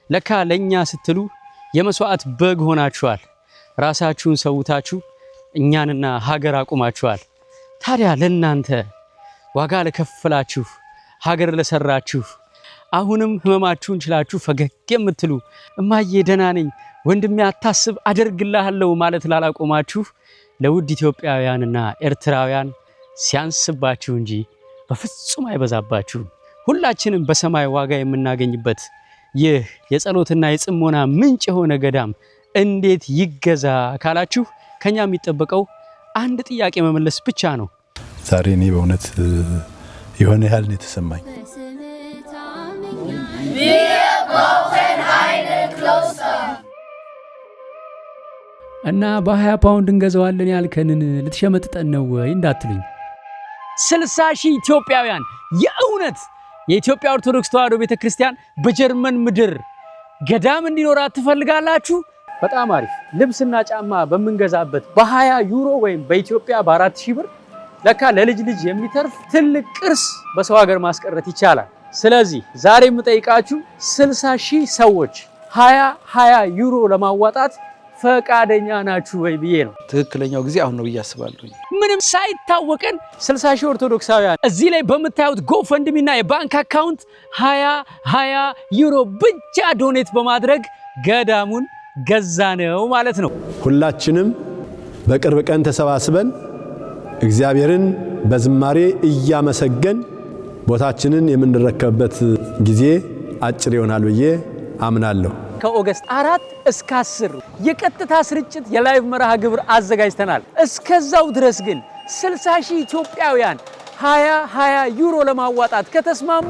ለካ ለኛ ስትሉ የመስዋዕት በግ ሆናችኋል። ራሳችሁን ሰውታችሁ እኛንና ሀገር አቁማችኋል። ታዲያ ለናንተ ዋጋ ለከፈላችሁ ሀገር ለሰራችሁ አሁንም ህመማችሁን ችላችሁ ፈገግ የምትሉ እማዬ ደህና ነኝ ወንድሜ አታስብ አደርግልሃለሁ ማለት ላላቆማችሁ ለውድ ኢትዮጵያውያንና ኤርትራውያን ሲያንስባችሁ እንጂ በፍጹም አይበዛባችሁም። ሁላችንም በሰማይ ዋጋ የምናገኝበት ይህ የጸሎትና የጽሞና ምንጭ የሆነ ገዳም እንዴት ይገዛ ካላችሁ ከኛ የሚጠበቀው አንድ ጥያቄ መመለስ ብቻ ነው። ዛሬ እኔ በእውነት የሆነ ያህል ነው የተሰማኝ። እና በ20 ፓውንድ እንገዛዋለን ያልከንን ልትሸመጥጠን ነው ወይ እንዳትሉኝ። 60,000 ኢትዮጵያውያን የእውነት የኢትዮጵያ ኦርቶዶክስ ተዋሕዶ ቤተክርስቲያን በጀርመን ምድር ገዳም እንዲኖራት ትፈልጋላችሁ? በጣም አሪፍ። ልብስና ጫማ በመንገዛበት በ20 ዩሮ ወይም በኢትዮጵያ በ4000 ብር ለካ ለልጅ ልጅ የሚተርፍ ትልቅ ቅርስ በሰው ሀገር ማስቀረት ይቻላል። ስለዚህ ዛሬ የምጠይቃችሁ 60,000 ሰዎች 20 ዩሮ ለማዋጣት ፈቃደኛ ናችሁ ወይ ብዬ ነው። ትክክለኛው ጊዜ አሁን ነው ብዬ አስባለሁ። ምንም ሳይታወቀን 60,000 ኦርቶዶክሳውያን እዚህ ላይ በምታዩት ጎፈንድሚና የባንክ አካውንት 20 ዩሮ ብቻ ዶኔት በማድረግ ገዳሙን ገዛነው ማለት ነው። ሁላችንም በቅርብ ቀን ተሰባስበን እግዚአብሔርን በዝማሬ እያመሰገን ቦታችንን የምንረከብበት ጊዜ አጭር ይሆናል ብዬ አምናለሁ። ከኦገስት 4 እስከ 10 የቀጥታ ስርጭት የላይቭ መርሃ ግብር አዘጋጅተናል። እስከዛው ድረስ ግን 60,000 ኢትዮጵያውያን 20 ዩሮ ለማዋጣት ከተስማሙ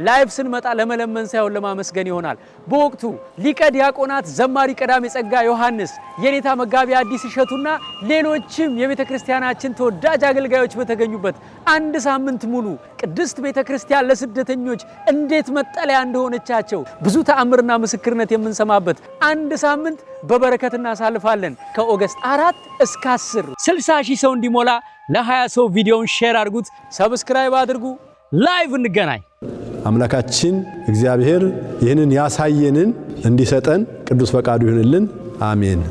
ላይቭ ስንመጣ ለመለመን ሳይሆን ለማመስገን ይሆናል። በወቅቱ ሊቀ ዲያቆናት ዘማሪ ቀዳሜ ጸጋ ዮሐንስ፣ የኔታ መጋቢ አዲስ እሸቱና ሌሎችም የቤተ ክርስቲያናችን ተወዳጅ አገልጋዮች በተገኙበት አንድ ሳምንት ሙሉ ቅድስት ቤተ ክርስቲያን ለስደተኞች እንዴት መጠለያ እንደሆነቻቸው ብዙ ተአምርና ምስክርነት የምንሰማበት አንድ ሳምንት በበረከት እናሳልፋለን። ከኦገስት 4 እስከ 10 60,000 ሰው እንዲሞላ ለ20 ሰው ቪዲዮውን ሼር አድርጉት፣ ሰብስክራይብ አድርጉ። ላይቭ እንገናኝ። አምላካችን እግዚአብሔር ይህንን ያሳየንን እንዲሰጠን ቅዱስ ፈቃዱ ይሁንልን። አሜን።